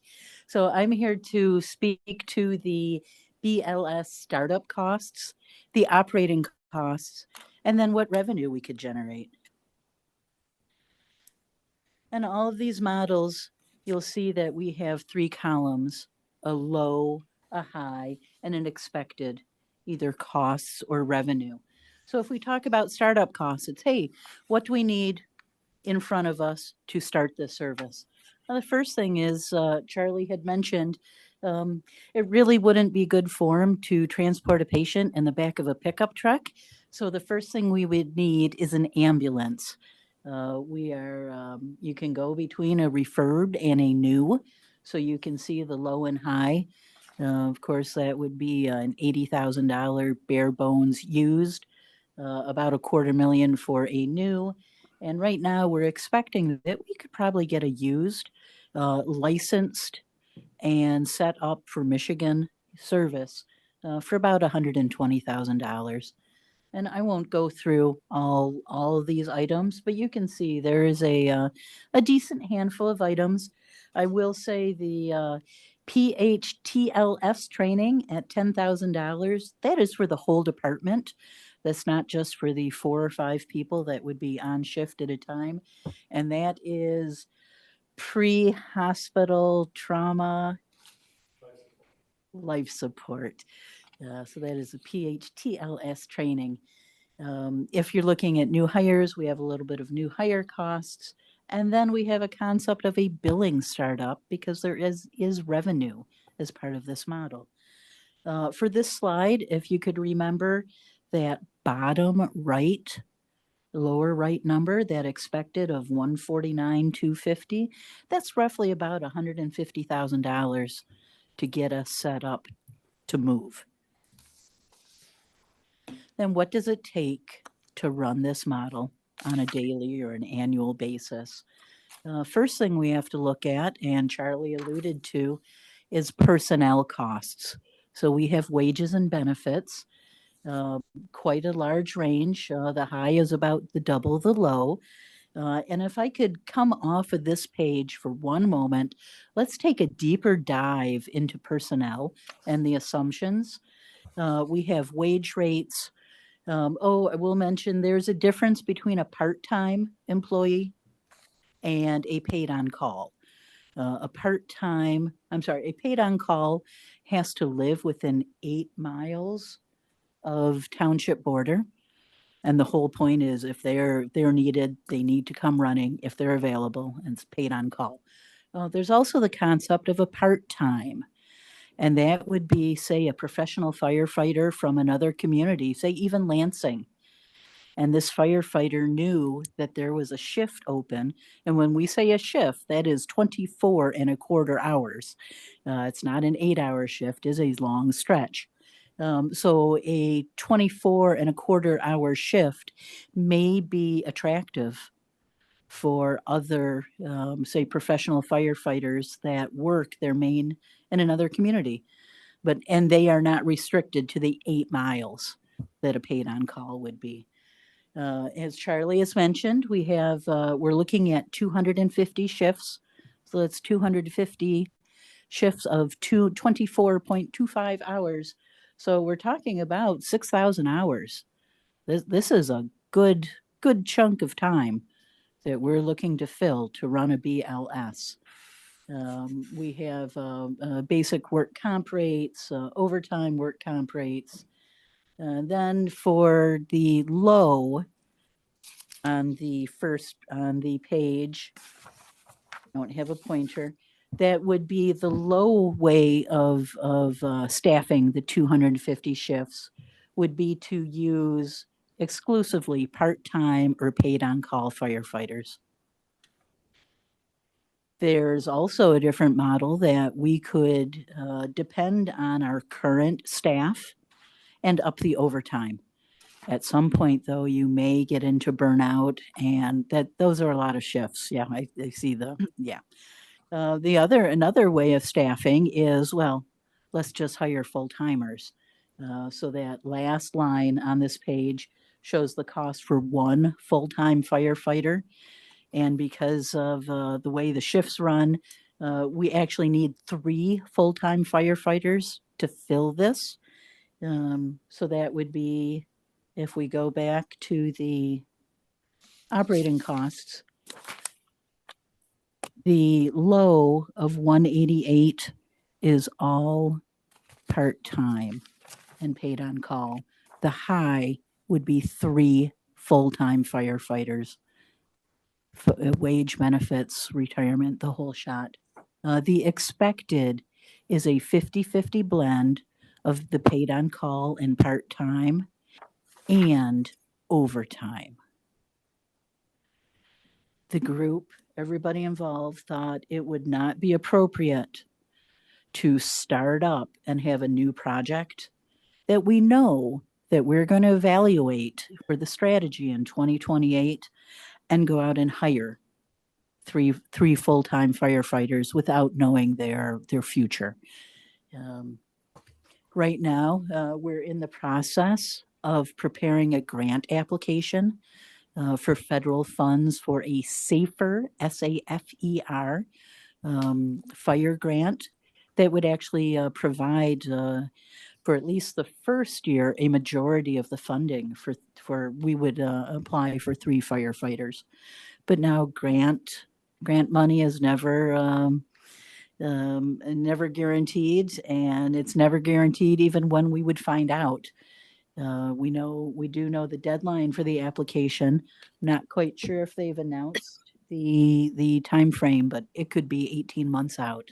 So I'm here to speak to the BLS startup costs, the operating costs, and then what revenue we could generate. And all of these models, you'll see that we have 3 columns, a low, a high, and an expected, either costs or revenue. So if we talk about startup costs, it's, hey, what do we need in front of us to start this service? Now, the first thing is, Charlie had mentioned, it really wouldn't be good form to transport a patient in the back of a pickup truck. So the first thing we would need is an ambulance. You can go between a referred and a new, so you can see the low and high. Of course, that would be an $80,000 bare bones used, about $250,000 for a new. And right now we're expecting that we could probably get a used, licensed and set up for Michigan. service for about $120,000. And I won't go through all of these items, but you can see there is a decent handful of items. I will say the PHTLS training at $10,000, that is for the whole department. That's not just for the 4 or 5 people that would be on shift at a time. And that is pre-hospital trauma life support. So that is a PHTLS training. If you're looking at new hires, we have a little bit of new hire costs. And then we have a concept of a billing startup because there is revenue as part of this model. For this slide, if you could remember that bottom right, lower right number, that expected of 149,250, that's roughly about $150,000 to get us set up to move. Then what does it take to run this model on a daily or an annual basis? First thing we have to look at, and Charlie alluded to, is personnel costs. So we have wages and benefits, quite a large range. The high is about the double the low. And if I could come off of this page for one moment, let's take a deeper dive into personnel and the assumptions. We have wage rates. I will mention there's a difference between a part-time employee and a paid on call. A paid on call has to live within 8 miles of township border. And the whole point is if they're needed, they need to come running if they're available, and it's paid on call. There's also the concept of a part-time. And that would be, say, a professional firefighter from another community, say even Lansing. And this firefighter knew that there was a shift open. And when we say a shift, that is 24 and a quarter hours. It's not an 8-hour shift, it's a long stretch. So a 24 and a quarter hour shift may be attractive for other, say, professional firefighters that work their main in another community. And they are not restricted to the 8 miles that a paid on call would be. As Charlie has mentioned, we're looking at 250 shifts. So that's 250 shifts of 24.25 hours. So we're talking about 6,000 hours. This is a good chunk of time that we're looking to fill to run a BLS. We have basic work comp rates, overtime work comp rates. Then for the low on the page, I don't have a pointer, that would be the low way of staffing the 250 shifts would be to use exclusively part-time or paid on-call firefighters. There's also a different model that we could depend on our current staff and up the overtime. At some point, though, you may get into burnout, and those are a lot of shifts. Yeah, I see yeah. Another way of staffing is, well, let's just hire full-timers. So that last line on this page shows the cost for one full-time firefighter. And because of the way the shifts run, we actually need 3 full-time firefighters to fill this. So that would be, if we go back to the operating costs, the low of 188 is all part-time and paid on call. The high would be 3 full-time firefighters, wage, benefits, retirement, the whole shot. The expected is a 50-50 blend of the paid on call and part-time and overtime. The group, everybody involved, thought it would not be appropriate to start up and have a new project that we know that we're going to evaluate for the strategy in 2028 and go out and hire three full-time firefighters without knowing their future. Right now, we're in the process of preparing a grant application for federal funds for a safer, SAFER, fire grant that would actually provide for at least the first year a majority of the funding for we would apply for 3 firefighters. But now grant money is never guaranteed, and it's never guaranteed even when we would find out. We do know the deadline for the application. Not quite sure if they've announced the time frame, but it could be 18 months out.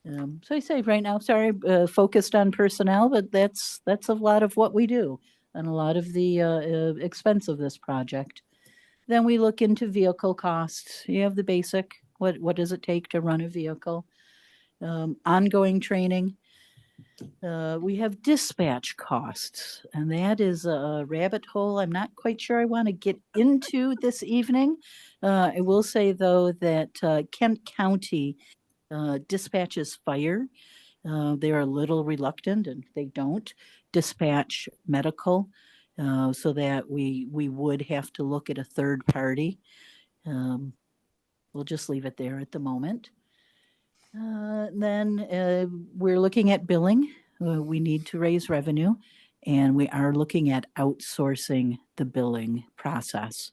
So I say right now, sorry, focused on personnel, but that's a lot of what we do and a lot of the expense of this project. Then we look into vehicle costs. You have the basic. What does it take to run a vehicle? Ongoing training. We have dispatch costs, and that is a rabbit hole I'm not quite sure I want to get into this evening. I will say, though, that Kent County dispatches fire. They are a little reluctant, and they don't dispatch medical, so that we would have to look at a third party. We'll just leave it there at the moment. Then we're looking at billing. We need to raise revenue, and we are looking at outsourcing the billing process.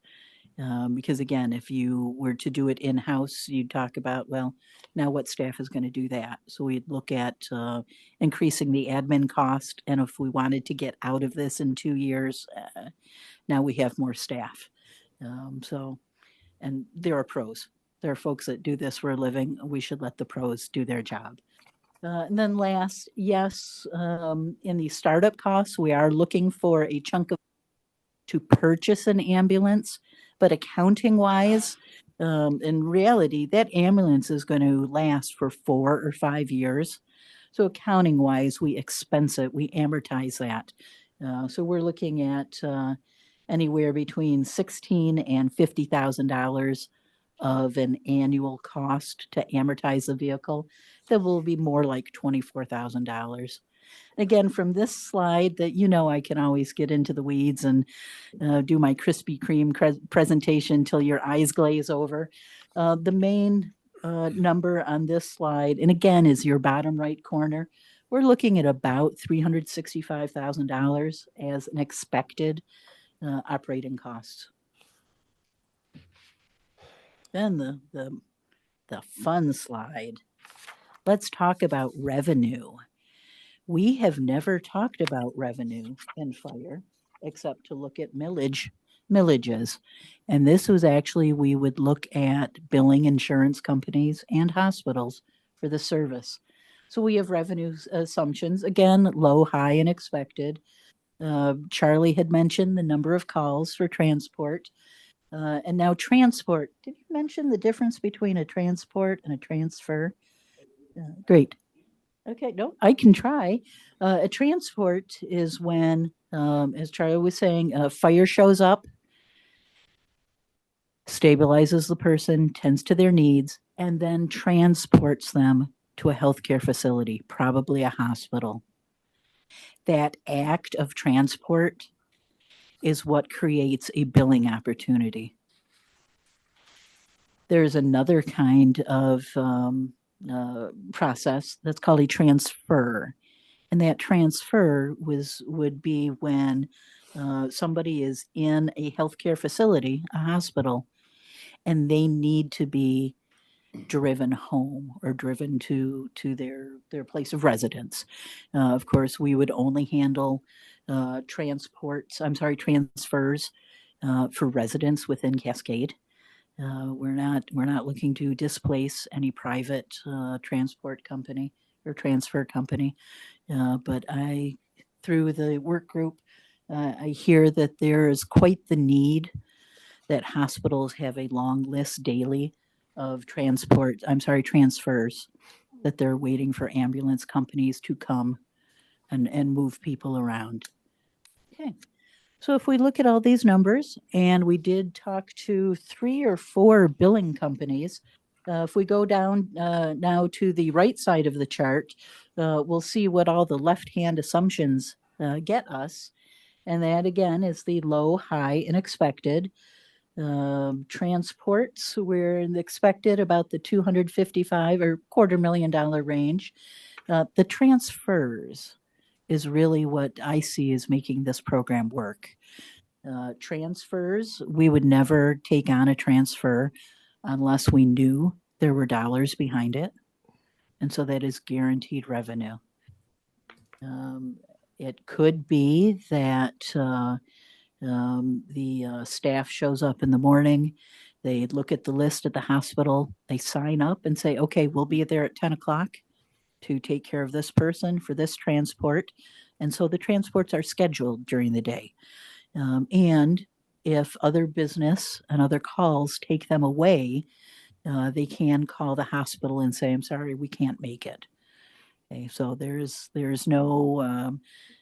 Because again, if you were to do it in-house, you'd talk about, well, now what staff is going to do that? So we'd look at increasing the admin cost. And if we wanted to get out of this in 2 years, now we have more staff. And there are pros. There are folks that do this for a living. We should let the pros do their job. And then last, yes, in the startup costs, we are looking for a chunk of to purchase an ambulance, but accounting wise, in reality, that ambulance is going to last for 4 or 5 years. So accounting wise, we expense it, we amortize that. So we're looking at anywhere between $16,000 and $50,000 of an annual cost to amortize the vehicle. That will be more like $24,000. Again, from this slide that, I can always get into the weeds and do my Krispy Kreme presentation till your eyes glaze over. The main number on this slide, and again, is your bottom right corner. We're looking at about $365,000 as an expected operating cost. Then the fun slide. Let's talk about revenue. We have never talked about revenue in fire except to look at millages. And this was actually, we would look at billing insurance companies and hospitals for the service. So we have revenue assumptions, again, low, high, and expected. Charlie had mentioned the number of calls for transport. And now transport. Did you mention the difference between a transport and a transfer? Great. Okay, no, I can try. A transport is when, as Charlie was saying, a fire shows up, stabilizes the person, tends to their needs, and then transports them to a healthcare facility, probably a hospital. That act of transport is what creates a billing opportunity. There's another kind of process that's called a transfer. And that transfer would be when somebody is in a healthcare facility, a hospital, and they need to be driven home or driven to their place of residence. Of course, we would only handle transfers for residents within Cascade. We're not looking to displace any private transport company or transfer company. But through the work group, I hear that there is quite the need that hospitals have a long list daily of transfers that they're waiting for ambulance companies to come and move people around. Okay. So if we look at all these numbers, and we did talk to 3 or 4 billing companies, If we go down now to the right side of the chart, we'll see what all the left-hand assumptions get us. And that again is the low, high, and expected. Transports, we're expected about the 255 or $250,000 range. The transfers is really what I see as making this program work. Transfers, we would never take on a transfer unless we knew there were dollars behind it. And so that is guaranteed revenue. It could be that the staff shows up in the morning, they look at the list at the hospital, they sign up and say, okay, we'll be there at 10 o'clock to take care of this person for this transport. And so the transports are scheduled during the day. And if other business and other calls take them away, they can call the hospital and say, I'm sorry, we can't make it. Okay, so there's no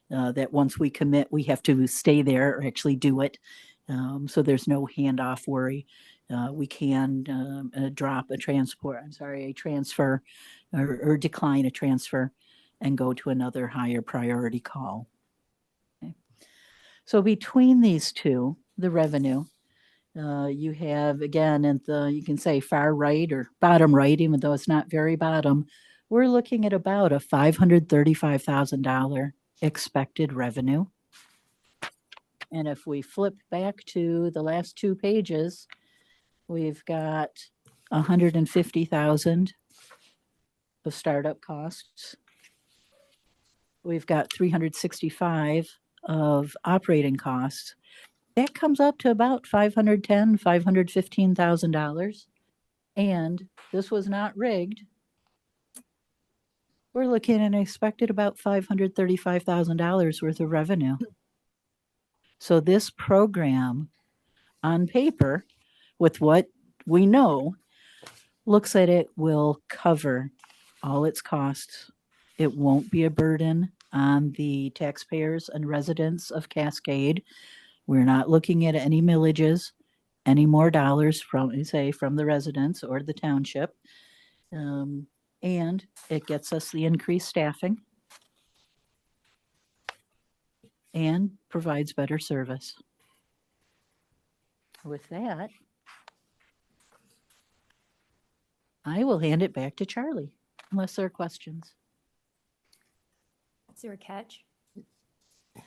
that once we commit, we have to stay there or actually do it. So there's no handoff worry. We can drop a transfer or decline a transfer and go to another higher priority call. Okay. So between these two, the revenue, you have again at the, you can say far right or bottom right, even though it's not very bottom, we're looking at about a $535,000 expected revenue. And if we flip back to the last two pages, we've got 150,000 of startup costs. We've got 365 of operating costs. That comes up to about $515,000. And this was not rigged. We're looking at an expected about $535,000 worth of revenue. So this program on paper, with what we know, looks like it will cover all its costs. It won't be a burden on the taxpayers and residents of Cascade. We're not looking at any millages, any more dollars from, say, from the residents or the township. And it gets us the increased staffing and provides better service. With that, I will hand it back to Charlie, unless there are questions. Is there a catch?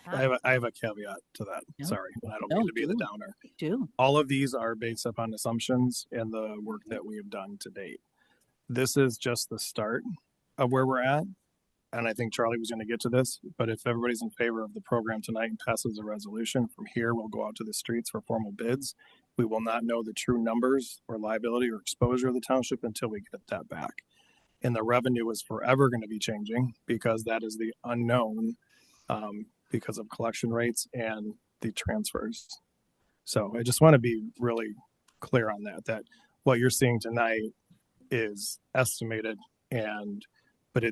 I have a caveat to that. No. Sorry, I don't No, mean to be the do. downer. Do. All of these are based upon assumptions and the work that we have done to date. This is just the start of where we're at. And I think Charlie was going to get to this, but if everybody's in favor of the program tonight and passes a resolution, from here we'll go out to the streets for formal bids. We will not know the true numbers or liability or exposure of the township until we get that back. And the revenue is forever going to be changing because that is the unknown because of collection rates and the transfers. So I just want to be really clear on that what you're seeing tonight is estimated but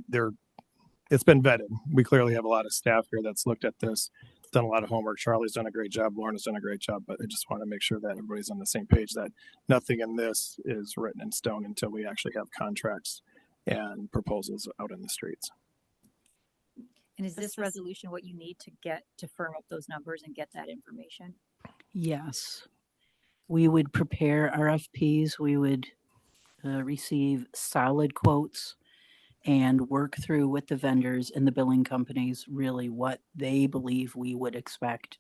it's been vetted. We clearly have a lot of staff here that's looked at this, done a lot of homework. Charlie's done a great job. Lauren has done a great job, but I just want to make sure that everybody's on the same page, that nothing in this is written in stone until we actually have contracts and proposals out in the streets. And is this resolution what you need to get to firm up those numbers and get that information? Yes. We would prepare RFPs. We would receive solid quotes and work through with the vendors and the billing companies really what they believe we would expect,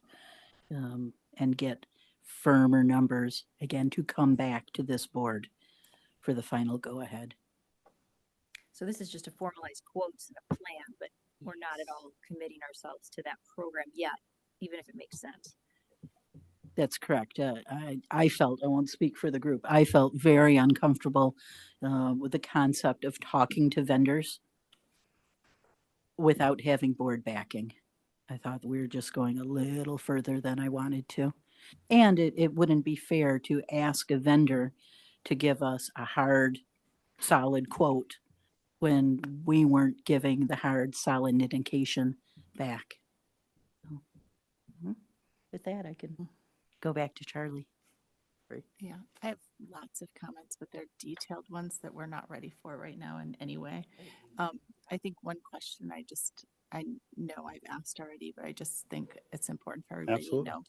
and get firmer numbers, again, to come back to this board for the final go-ahead. So this is just a formalized quotes and a plan, but we're not at all committing ourselves to that program yet, even if it makes sense. That's correct. I felt, I won't speak for the group, I felt very uncomfortable with the concept of talking to vendors without having board backing. I thought we were just going a little further than I wanted to. And it wouldn't be fair to ask a vendor to give us a hard, solid quote when we weren't giving the hard, solid indication back. So, with that, I can go back to Charlie. Yeah, I have lots of comments, but they're detailed ones that we're not ready for right now in any way. I think one question I know I've asked already, but I just think it's important for everybody Absolutely. to know.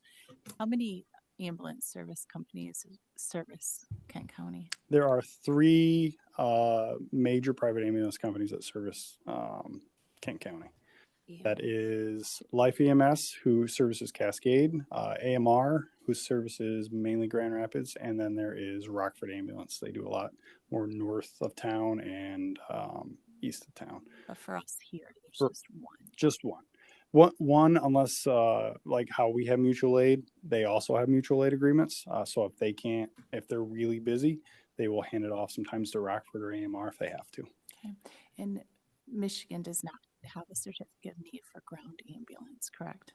How many ambulance service companies service Kent County? There are three major private ambulance companies that service Kent County. That is Life EMS, who services Cascade, AMR, who services mainly Grand Rapids, and then there is Rockford Ambulance. They do a lot more north of town and east of town. But for us here, there's just one. Just one. One, unless like how we have mutual aid, they also have mutual aid agreements. So if they're really busy, they will hand it off sometimes to Rockford or AMR if they have to. Okay. And Michigan does not have a certificate of need for ground ambulance, correct?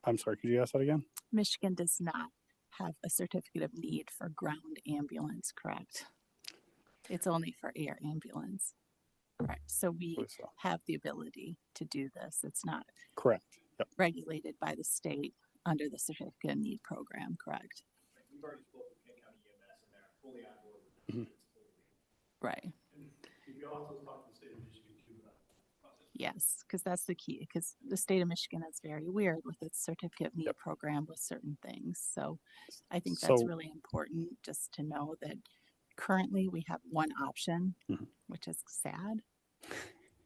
I'm sorry, could you ask that again? Michigan does not have a certificate of need for ground ambulance, correct? It's only for air ambulance. Correct. So we have the ability to do this. It's not correct. Yep. Regulated by the state under the certificate of need program, correct? We've already spoken with Kent County EMS and they're fully on board with Mm-hmm. Right. We also talked to the state of Michigan too about the process. Yes, because that's the key, because the state of Michigan is very weird with its certificate of need program with certain things. So I think that's really important just to know that currently we have one option, which is sad.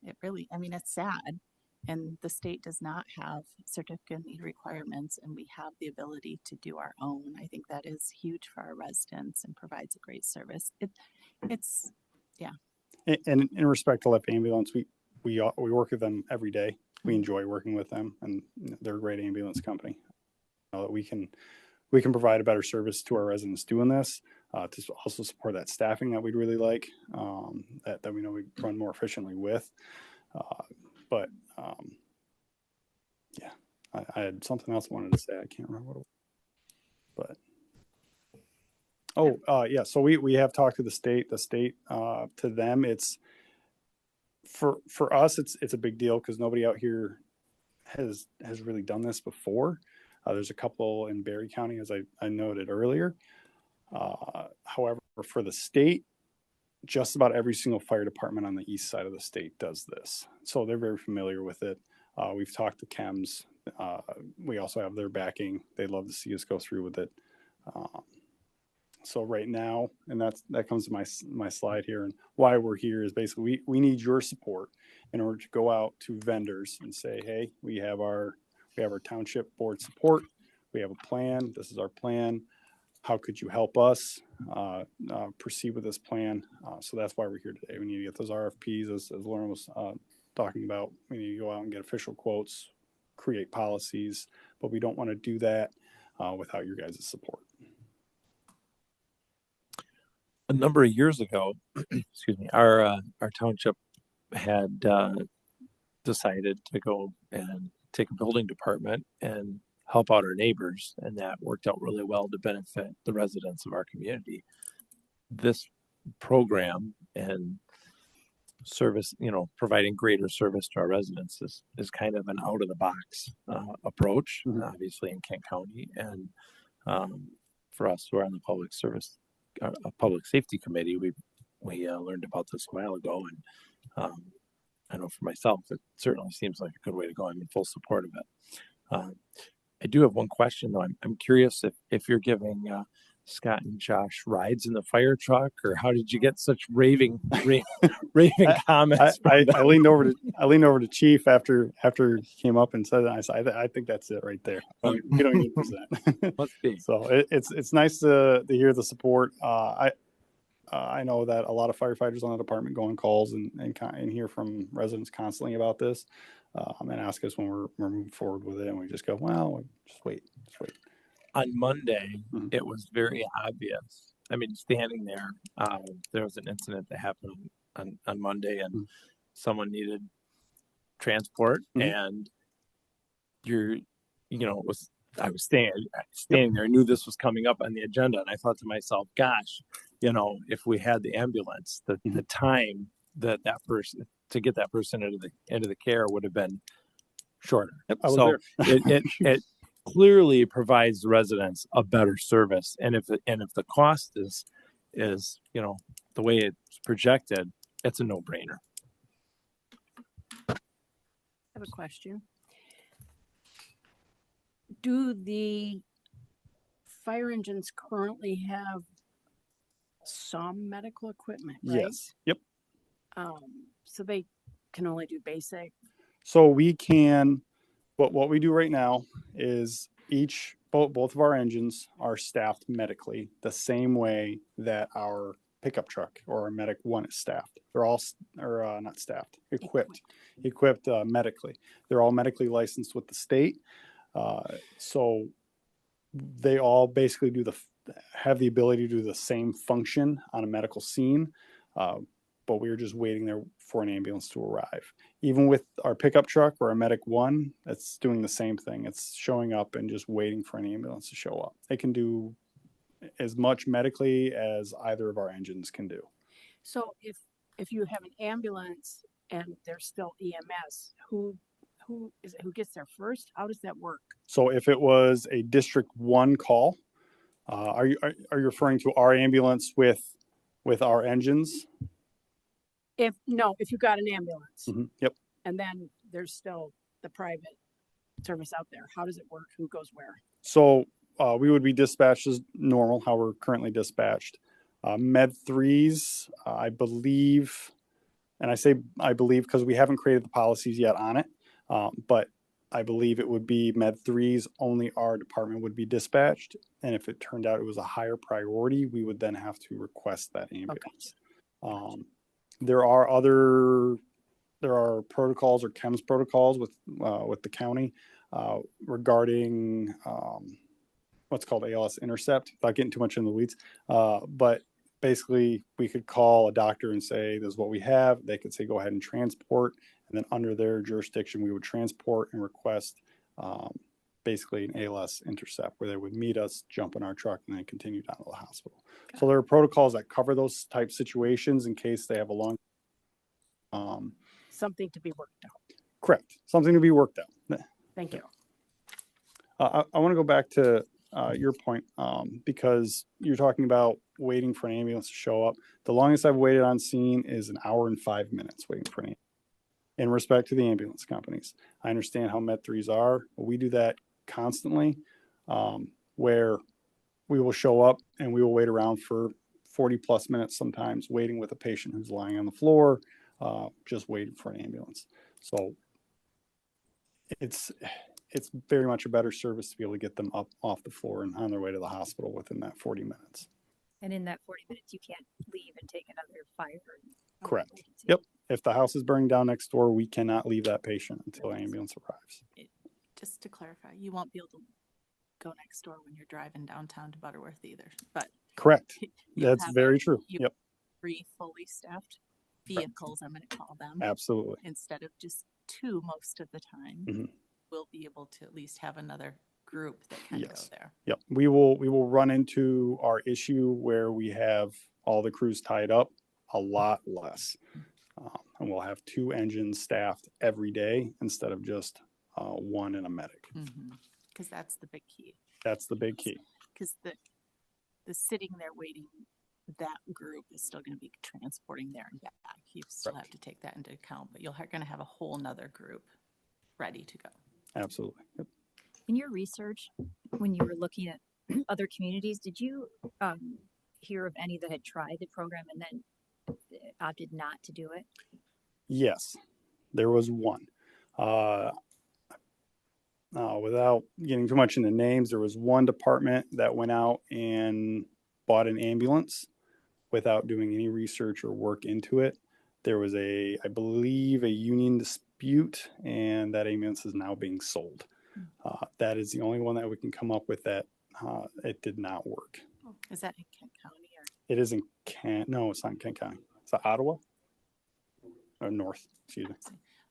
It really, I mean, it's sad. And the state does not have certificate of need requirements, and we have the ability to do our own. I think that is huge for our residents and provides a great service. It's. And in respect to Life Ambulance, we work with them every day. We enjoy working with them, and they're a great ambulance company. You know, that we can provide a better service to our residents doing this, to also support that staffing that we'd really like, that we know we run more efficiently with. Yeah, I had something else I wanted to say. I can't remember what it was, but yeah. So we have talked to the state. To them, it's for us. It's a big deal because nobody out here has really done this before. There's a couple in Berry County, as I noted earlier. However, for the state, just about every single fire department on the east side of the state does this. So they're very familiar with it. We've talked to chems. We also have their backing. They'd love to see us go through with it. So right now, and that comes to my slide here, and why we're here is basically we need your support in order to go out to vendors and say, hey, we have our township board support. We have a plan. This is our plan. How could you help us proceed with this plan? So that's why we're here today. We need to get those RFPs, as Lauren was talking about. We need to go out and get official quotes, create policies, but we don't want to do that without your guys' support. A number of years ago, excuse me, our township had decided to go and take a building department and help out our neighbors, and that worked out really well to benefit the residents of our community. This program and service, providing greater service to our residents is kind of an out of the box approach, obviously in Kent County, and for us who are on the public safety committee, we learned about this a while ago, and I know for myself, it certainly seems like a good way to go. I'm in full support of it. I do have one question though. I'm curious if you're giving Scott and Josh rides in the fire truck, or how did you get such raving comments? I leaned over to Chief after he came up and said that. I think that's it right there. We don't need to present. Must be. So it's nice to hear the support. I know that a lot of firefighters on the department go on calls and hear from residents constantly about this, and ask us when we're moving forward with it, and we just go, well, just wait. On Monday, it was very obvious. I mean, standing there, there was an incident that happened on Monday, and someone needed transport, and I was standing there. I knew this was coming up on the agenda, and I thought to myself, gosh, if we had the ambulance, the time that person to get that person into the care would have been shorter. I was there. clearly provides residents a better service. And if the cost is, the way it's projected, it's a no-brainer. I have a question. Do the fire engines currently have some medical equipment, right? Yes. Yep. So they can only do basic. So we can, what we do right now is both of our engines are staffed medically the same way that our pickup truck or our Medic 1 is staffed. They're all, not staffed, equipped medically. They're all medically licensed with the state. So they all basically have the ability to do the same function on a medical scene. But we were just waiting there for an ambulance to arrive. Even with our pickup truck or our Medic 1, it's doing the same thing. It's showing up and just waiting for an ambulance to show up. It can do as much medically as either of our engines can do. So if you have an ambulance and there's still EMS, who gets there first? How does that work? So if it was a District 1 call, are you referring to our ambulance with our engines? If you got an ambulance, Yep. and then there's still the private service out there, how does it work? Who goes where? So we would be dispatched as normal, how we're currently dispatched. Med 3s, I believe, and I say I believe because we haven't created the policies yet on it, but I believe it would be Med 3s, only our department would be dispatched. And if it turned out it was a higher priority, we would then have to request that ambulance. Okay. There are protocols or CHEMS protocols with the county regarding what's called ALS intercept, without getting too much in the weeds. But basically we could call a doctor and say, this is what we have. They could say, go ahead and transport. And then under their jurisdiction, we would transport and request basically an ALS intercept where they would meet us, jump in our truck, and then continue down to the hospital. Okay. So there are protocols that cover those type situations in case they have a long. Something to be worked out. Correct. Something to be worked out. Thank you. I want to go back to your point because you're talking about waiting for an ambulance to show up. The longest I've waited on scene is 1 hour and 5 minutes waiting for an ambulance. In respect to the ambulance companies, I understand how Med 3s are, but we do that constantly, where we will show up and we will wait around for 40 plus minutes sometimes, waiting with a patient who's lying on the floor, just waiting for an ambulance. So it's very much a better service to be able to get them up off the floor and on their way to the hospital within that 40 minutes. And in that 40 minutes, you can't leave and take another fire. Correct. Emergency. Yep. If the house is burning down next door, we cannot leave that patient until an ambulance arrives. Just to clarify, you won't be able to go next door when you're driving downtown to Butterworth either, but. Correct. That's very true. Yep. 3 fully staffed vehicles, I'm going to call them. Absolutely. Instead of just 2 most of the time, mm-hmm. We'll be able to at least have another group that can go there. Yep. We will run into our issue where we have all the crews tied up a lot less. And we'll have 2 engines staffed every day instead of just 1 and a medic. Because that's the big key. That's the big key. Because the sitting there waiting, that group is still going to be transporting there and back. You still have to take that into account, but you're going to have a whole nother group ready to go. Absolutely. Yep. In your research, when you were looking at other communities, did you hear of any that had tried the program and then opted not to do it? Yes, there was one. Without getting too much into names, there was one department that went out and bought an ambulance without doing any research or work into it. There was I believe, a union dispute, and that ambulance is now being sold. That is the only one that we can come up with that it did not work. Is that in Kent County? It is in Kent. No, it's not in Kent County. It's Ottawa or North. Excuse me.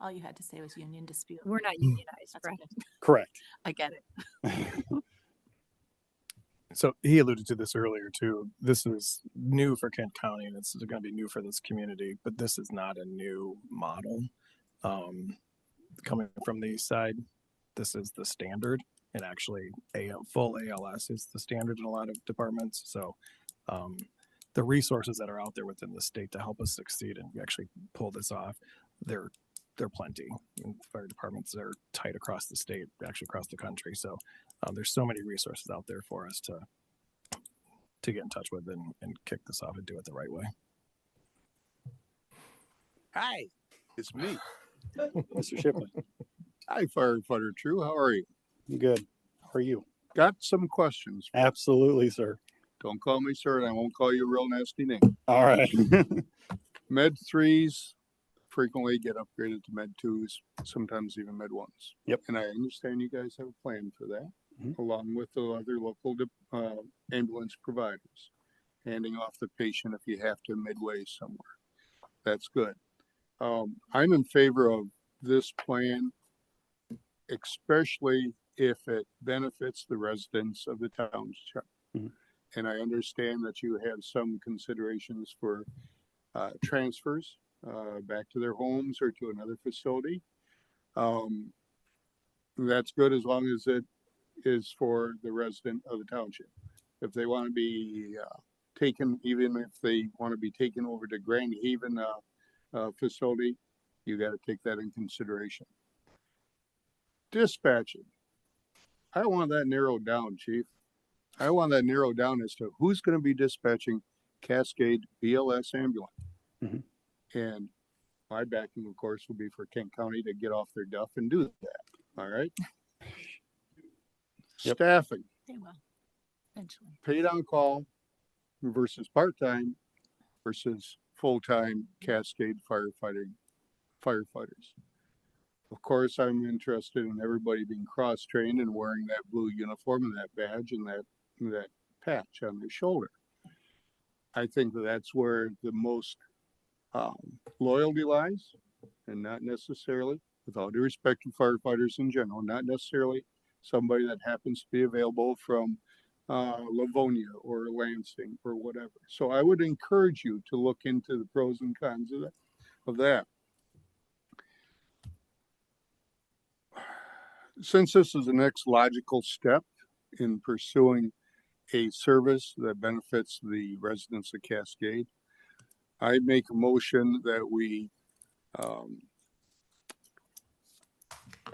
All you had to say was union dispute. We're not unionized, right? Correct. I get it. So he alluded to this earlier too. This is new for Kent County, and it's going to be new for this community, but this is not a new model. Coming from the east side, this is the standard. and actually full ALS is the standard in a lot of departments. So the resources that are out there within the state to help us succeed and actually pull this off, they're plenty. And fire departments are tight across the state, actually across the country. So there's so many resources out there for us to get in touch with and kick this off and do it the right way. Hi, it's me. Mr. Shipley. Hi, firefighter True. How are you? Good. How are you? Got some questions. Absolutely, sir. Don't call me sir, and I won't call you a real nasty name. All right. Med 3s frequently get upgraded to Med 2s, sometimes even Med 1s. Yep. And I understand you guys have a plan for that, Mhm. along with the other local ambulance providers, handing off the patient if you have to midway somewhere. That's good. I'm in favor of this plan, especially if it benefits the residents of the township. Mhm. And I understand that you have some considerations for transfers back to their homes or to another facility. That's good as long as it is for the resident of the township. If they want to be taken, even if they want to be taken over to Grand Haven facility, you got to take that in consideration. Dispatching. I want that narrowed down, Chief. I want that narrowed down as to who's going to be dispatching Cascade BLS ambulance. Mhm. And my backing, of course, will be for Kent County to get off their duff and do that. All right. Yep. Staffing, They will eventually. paid on call versus part-time versus full-time Cascade firefighters. Of course, I'm interested in everybody being cross-trained and wearing that blue uniform and that badge and that patch on their shoulder. I think that's where the most loyalty lies, and not necessarily, with all due respect to firefighters in general, not necessarily somebody that happens to be available from Livonia or Lansing or whatever. So I would encourage you to look into the pros and cons of that. Since this is the next logical step in pursuing a service that benefits the residents of Cascade, I make a motion that we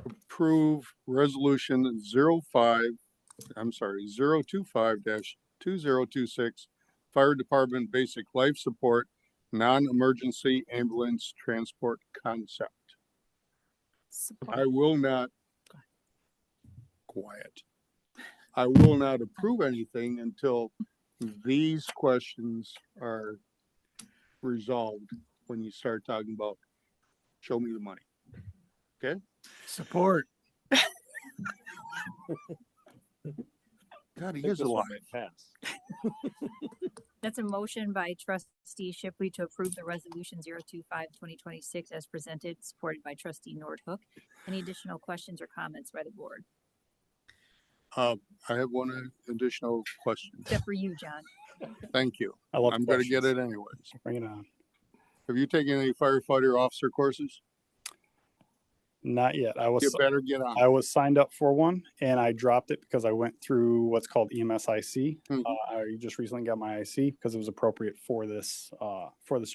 approve resolution 025-2026 Fire Department Basic Life Support Non-Emergency Ambulance Transport Concept. I will not I will not approve anything until these questions are resolved when you start talking about show me the money. Okay? Support. God, he is alive. That's a motion by trustee Shipley to approve the resolution 025-2026 as presented, supported by trustee Nordhook. Any additional questions or comments by the board? I have one additional question. Except for you, John. Thank you. I love I'm going to get questions. it anyways. Bring it on. Have you taken any firefighter officer courses? Not yet. You better get on. I was signed up for one and I dropped it because I went through what's called EMSIC. Mhm. I just recently got my IC because it was appropriate for this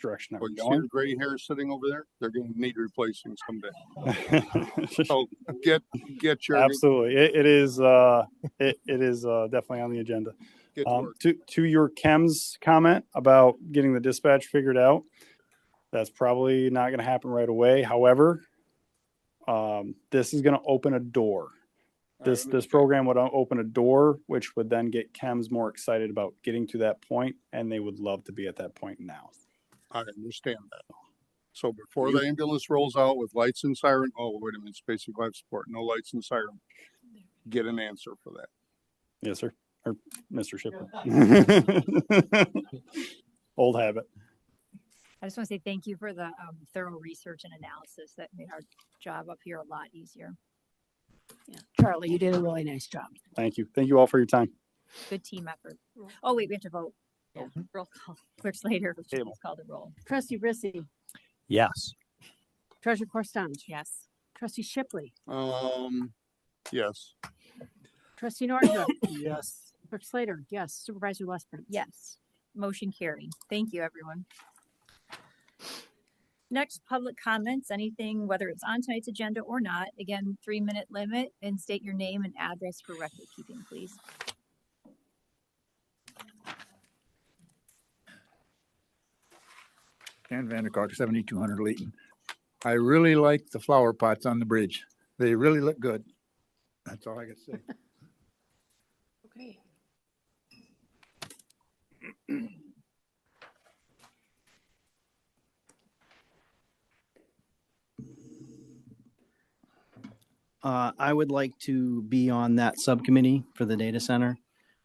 direction that Well, we're you see going. the gray hair sitting over there? They're going to need replacing someday. So get your Absolutely. It is definitely on the agenda. get to work. To your chems comment about getting the dispatch figured out, that's probably not going to happen right away. However, this is going to open a door. This program would open a door, which would then get chems more excited about getting to that point, and they would love to be at that point now. I understand that. So before the ambulance rolls out with lights and siren, oh, wait a minute, it's basic life support, no lights and siren. Get an answer for that. Yes, sir. Or Mr. Shipley. Old habit. I just want to say thank you for the thorough research and analysis that made our job up here a lot easier. Yeah. Charlie, you did a really nice job. Thank you. Thank you all for your time. Good team effort. Oh, wait, we have to vote. Yeah, roll call. Clerk Slater, Table. please call the roll. Trustee Rissy, Yes. Treasurer Corstange, Yes. Trustee Shipley, Yes. Trustee Norton. Yes. Clerk Slater. Yes. Supervisor Westbrook. Yes, motion carried. Thank you, everyone. Next, public comments, anything, whether it's on tonight's agenda or not. Again, 3-minute limit, and state your name and address for record keeping, please. Dan Vandercock, 7200 Leighton. I really like the flower pots on the bridge. They really look good. That's all I got to say. Okay. I would like to be on that subcommittee for the data center.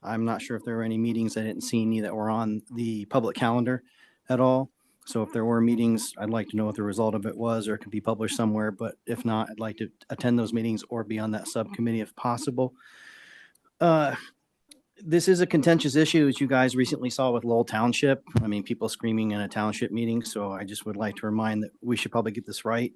I'm not sure if there were any meetings. I didn't see any that were on the public calendar at all. So if there were meetings, I'd like to know what the result of it was, or it could be published somewhere. But if not, I'd like to attend those meetings or be on that subcommittee if possible. This is a contentious issue, as you guys recently saw with Lowell Township. I mean, people screaming in a township meeting. So I just would like to remind that we should probably get this right,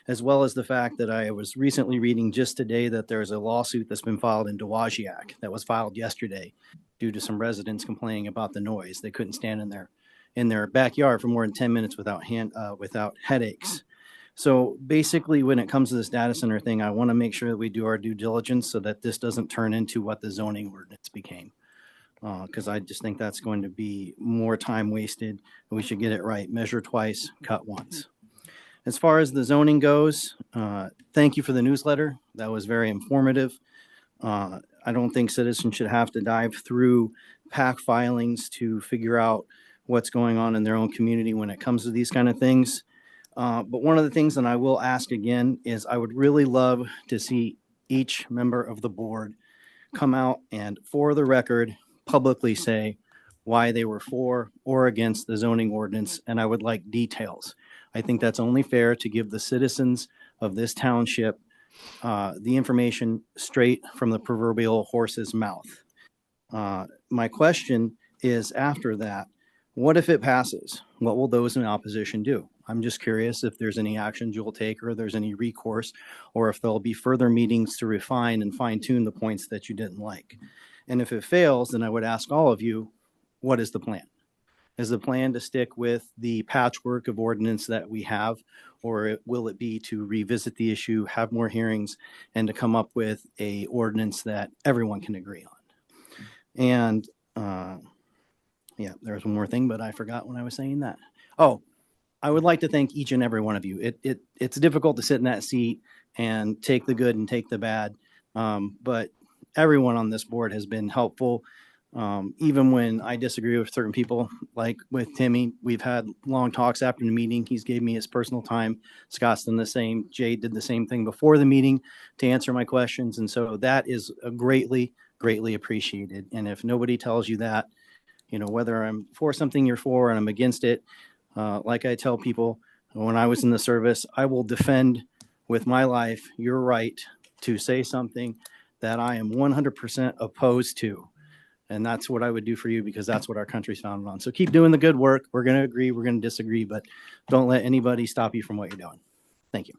as well as the fact that I was recently reading just today that there's a lawsuit that's been filed in Dowagiac that was filed yesterday due to some residents complaining about the noise. They couldn't stand in their backyard for more than 10 minutes without headaches. So basically, when it comes to this data center thing, I want to make sure that we do our due diligence so that this doesn't turn into what the zoning ordinance became. Because I just think that's going to be more time wasted. We should get it right. Measure twice, cut once. As far as the zoning goes, thank you for the newsletter. That was very informative. I don't think citizens should have to dive through PAC filings to figure out what's going on in their own community when it comes to these kind of things. But one of the things that I will ask again is I would really love to see each member of the board come out and, for the record, publicly say why they were for or against the zoning ordinance, and I would like details. I think that's only fair to give the citizens of this township the information straight from the proverbial horse's mouth. My question is, after that, what if it passes? What will those in opposition do? I'm just curious if there's any actions you'll take, or there's any recourse, or if there'll be further meetings to refine and fine tune the points that you didn't like. And if it fails, then I would ask all of you, what is the plan? Is the plan to stick with the patchwork of ordinance that we have, or will it be to revisit the issue, have more hearings, and to come up with a ordinance that everyone can agree on? And yeah, there's one more thing, but I forgot when I was saying that. Oh, I would like to thank each and every one of you. It's difficult to sit in that seat and take the good and take the bad, but everyone on this board has been helpful. Even when I disagree with certain people, like with Timmy, we've had long talks after the meeting. He's gave me his personal time. Scott's done the same. Jade did the same thing before the meeting to answer my questions. And so that is greatly, greatly appreciated. And if nobody tells you that, you know, whether I'm for something you're for and I'm against it, like I tell people, when I was in the service, I will defend with my life your right to say something that I am 100% opposed to. And that's what I would do for you, because that's what our country's founded on. So keep doing the good work. We're going to agree. We're going to disagree, but don't let anybody stop you from what you're doing. Thank you.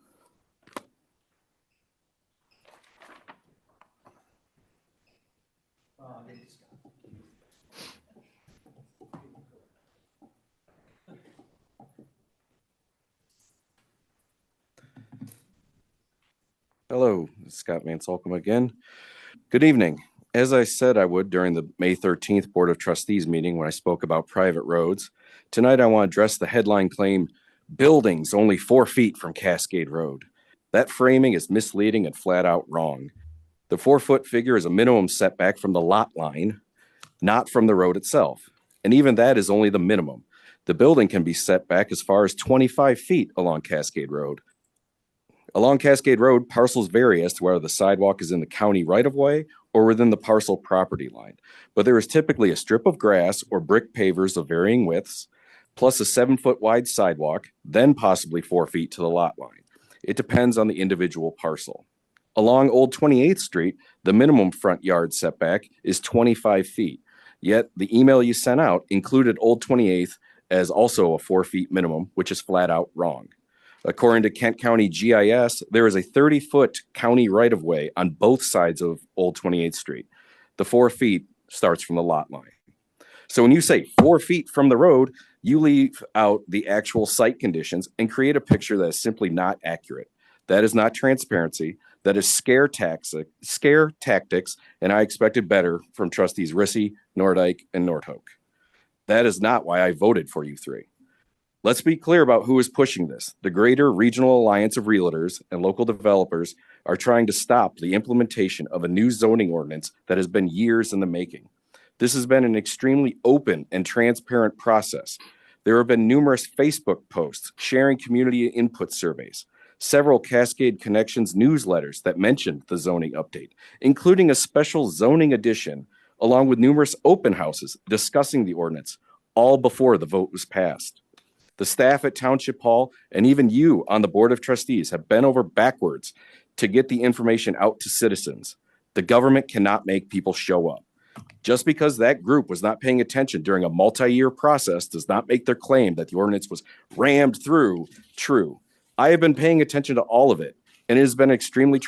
Hello, it's Scott Van Solcom again. Good evening. As I said I would during the May 13th Board of Trustees meeting when I spoke about private roads, tonight I want to address the headline claim, buildings only 4 feet from Cascade Road. That framing is misleading and flat out wrong. The 4-foot figure is a minimum setback from the lot line, not from the road itself. And even that is only the minimum. The building can be set back as far as 25 feet along Cascade Road. Along Cascade Road, parcels vary as to whether the sidewalk is in the county right-of-way or within the parcel property line. But there is typically a strip of grass or brick pavers of varying widths, plus a 7-foot wide sidewalk, then possibly 4 feet to the lot line. It depends on the individual parcel. Along Old 28th Street, the minimum front yard setback is 25 feet. Yet the email you sent out included Old 28th as also a 4 feet minimum, which is flat out wrong. According to Kent County GIS, there is a 30-foot county right-of-way on both sides of Old 28th Street. The 4 feet starts from the lot line. So when you say 4 feet from the road, you leave out the actual site conditions and create a picture that is simply not accurate. That is not transparency. That is scare tactics, and I expected better from trustees Rissy, Nordike, and Nordhoek. That is not why I voted for you three. Let's be clear about who is pushing this. The Greater Regional Alliance of Realtors and local developers are trying to stop the implementation of a new zoning ordinance that has been years in the making. This has been an extremely open and transparent process. There have been numerous Facebook posts sharing community input surveys, several Cascade Connections newsletters that mentioned the zoning update, including a special zoning edition, along with numerous open houses discussing the ordinance, all before the vote was passed. The staff at Township Hall and even you on the Board of Trustees have bent over backwards to get the information out to citizens. The government cannot make people show up. Just because that group was not paying attention during a multi-year process does not make their claim that the ordinance was rammed through true. I have been paying attention to all of it, and it has been an extremely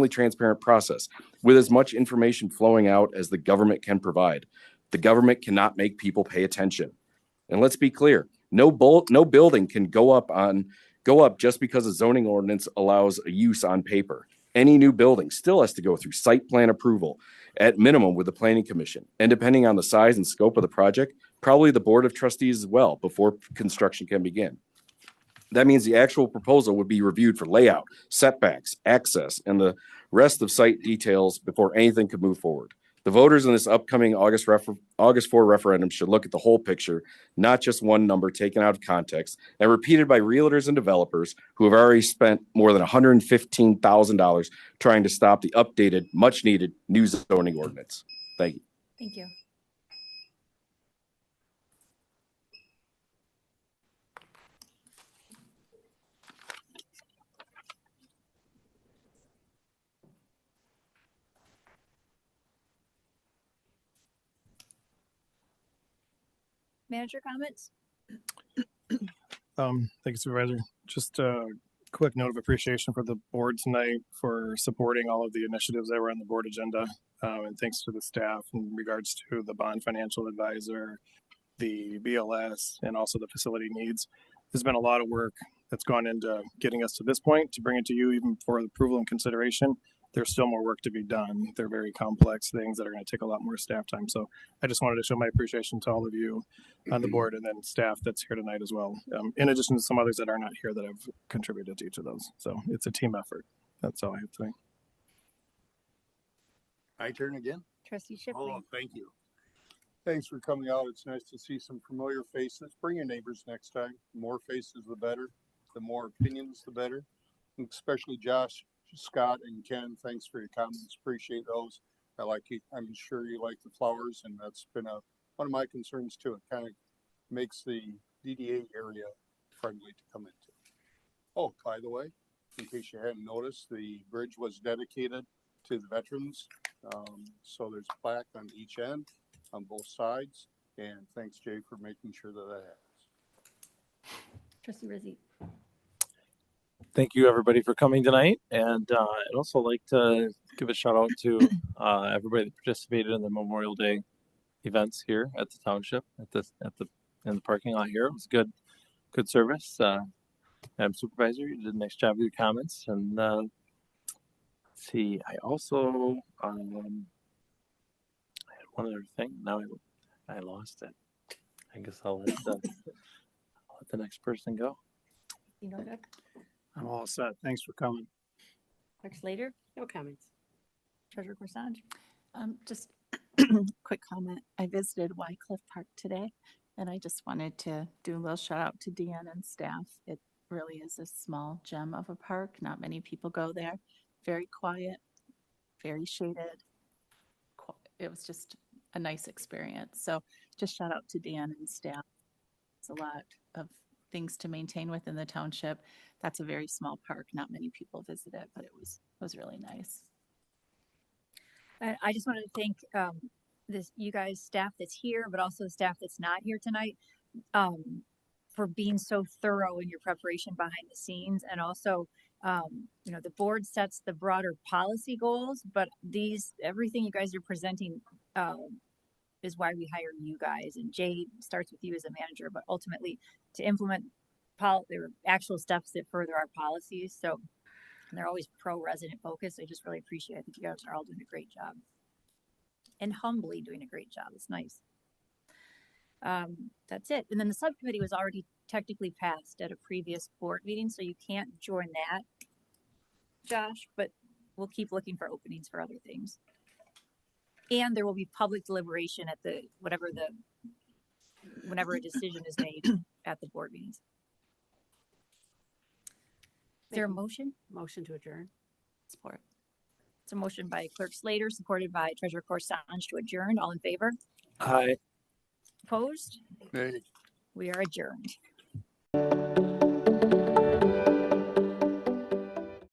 transparent process with as much information flowing out as the government can provide. The government cannot make people pay attention. And let's be clear, no building can go up just because a zoning ordinance allows a use on paper. Any new building still has to go through site plan approval, at minimum with the Planning Commission. And depending on the size and scope of the project, probably the Board of Trustees as well before construction can begin. That means the actual proposal would be reviewed for layout, setbacks, access, and the rest of site details before anything could move forward. The voters in this upcoming August 4 referendum should look at the whole picture, not just one number taken out of context and repeated by realtors and developers who have already spent more than $115,000 trying to stop the updated, much-needed new zoning ordinance. Thank you. Thank you. Manager comments? Thank you, Supervisor. Just a quick note of appreciation for the board tonight for supporting all of the initiatives that were on the board agenda. And thanks to the staff in regards to the bond financial advisor, the BLS, and also the facility needs. There's been a lot of work that's gone into getting us to this point to bring it to you even for approval and consideration. There's still more work to be done. They're very complex things that are going to take a lot more staff time. So I just wanted to show my appreciation to all of you on the board and then staff that's here tonight as well. In addition to some others that are not here that have contributed to each of those. So it's a team effort. That's all I have to say. My turn again? Trustee Shipley. Oh, thank you. Thanks for coming out. It's nice to see some familiar faces. Bring your neighbors next time. The more faces, the better. The more opinions, the better. And especially Josh, Scott, and Ken. Thanks for your comments. Appreciate those. I'm sure you like the flowers, and that's been one of my concerns too. It kind of makes the DDA area friendly to come into. Oh, by the way, in case you hadn't noticed, the bridge was dedicated to the veterans. So there's a plaque on each end, on both sides. And thanks, Jay, for making sure that happens. Trustee Rizzi. Thank you, everybody, for coming tonight. And I'd also like to give a shout out to everybody that participated in the Memorial Day events here at the township, in the parking lot here. It was good service. Madam Supervisor, you did a nice job with your comments. And let's see, I also I had one other thing. Now I lost it. I guess I'll let the next person go. You know, Doug? I'm all set. Thanks for coming. Clerk Slater? No comments. Treasurer Corsange? Just quick comment. I visited Wycliffe Park today, and I just wanted to do a little shout out to Deanne and staff. It really is a small gem of a park. Not many people go there. Very quiet, very shaded. It was just a nice experience. So just shout out to Deanne and staff. It's a lot of things to maintain within the township. That's a very small park. Not many people visit it, but it was really nice. I just wanted to thank you guys, staff that's here, but also staff that's not here tonight. for being so thorough in your preparation behind the scenes. And also, you know, the board sets the broader policy goals, but everything you guys are presenting, is why we hire you guys. And Jade starts with you as a manager, but ultimately to implement there are actual steps that further our policies. So they're always pro-resident focused. I just really appreciate it. I think you guys are all doing a great job. And humbly doing a great job. It's nice. That's it. And then the subcommittee was already technically passed at a previous board meeting, so you can't join that, Josh, but we'll keep looking for openings for other things. And there will be public deliberation at whenever a decision is made at the board meetings. Is there a motion? Motion to adjourn. Support. It's a motion by Clerk Slater, supported by Treasurer Corsange to adjourn. All in favor? Aye. Opposed? Hey. We are adjourned.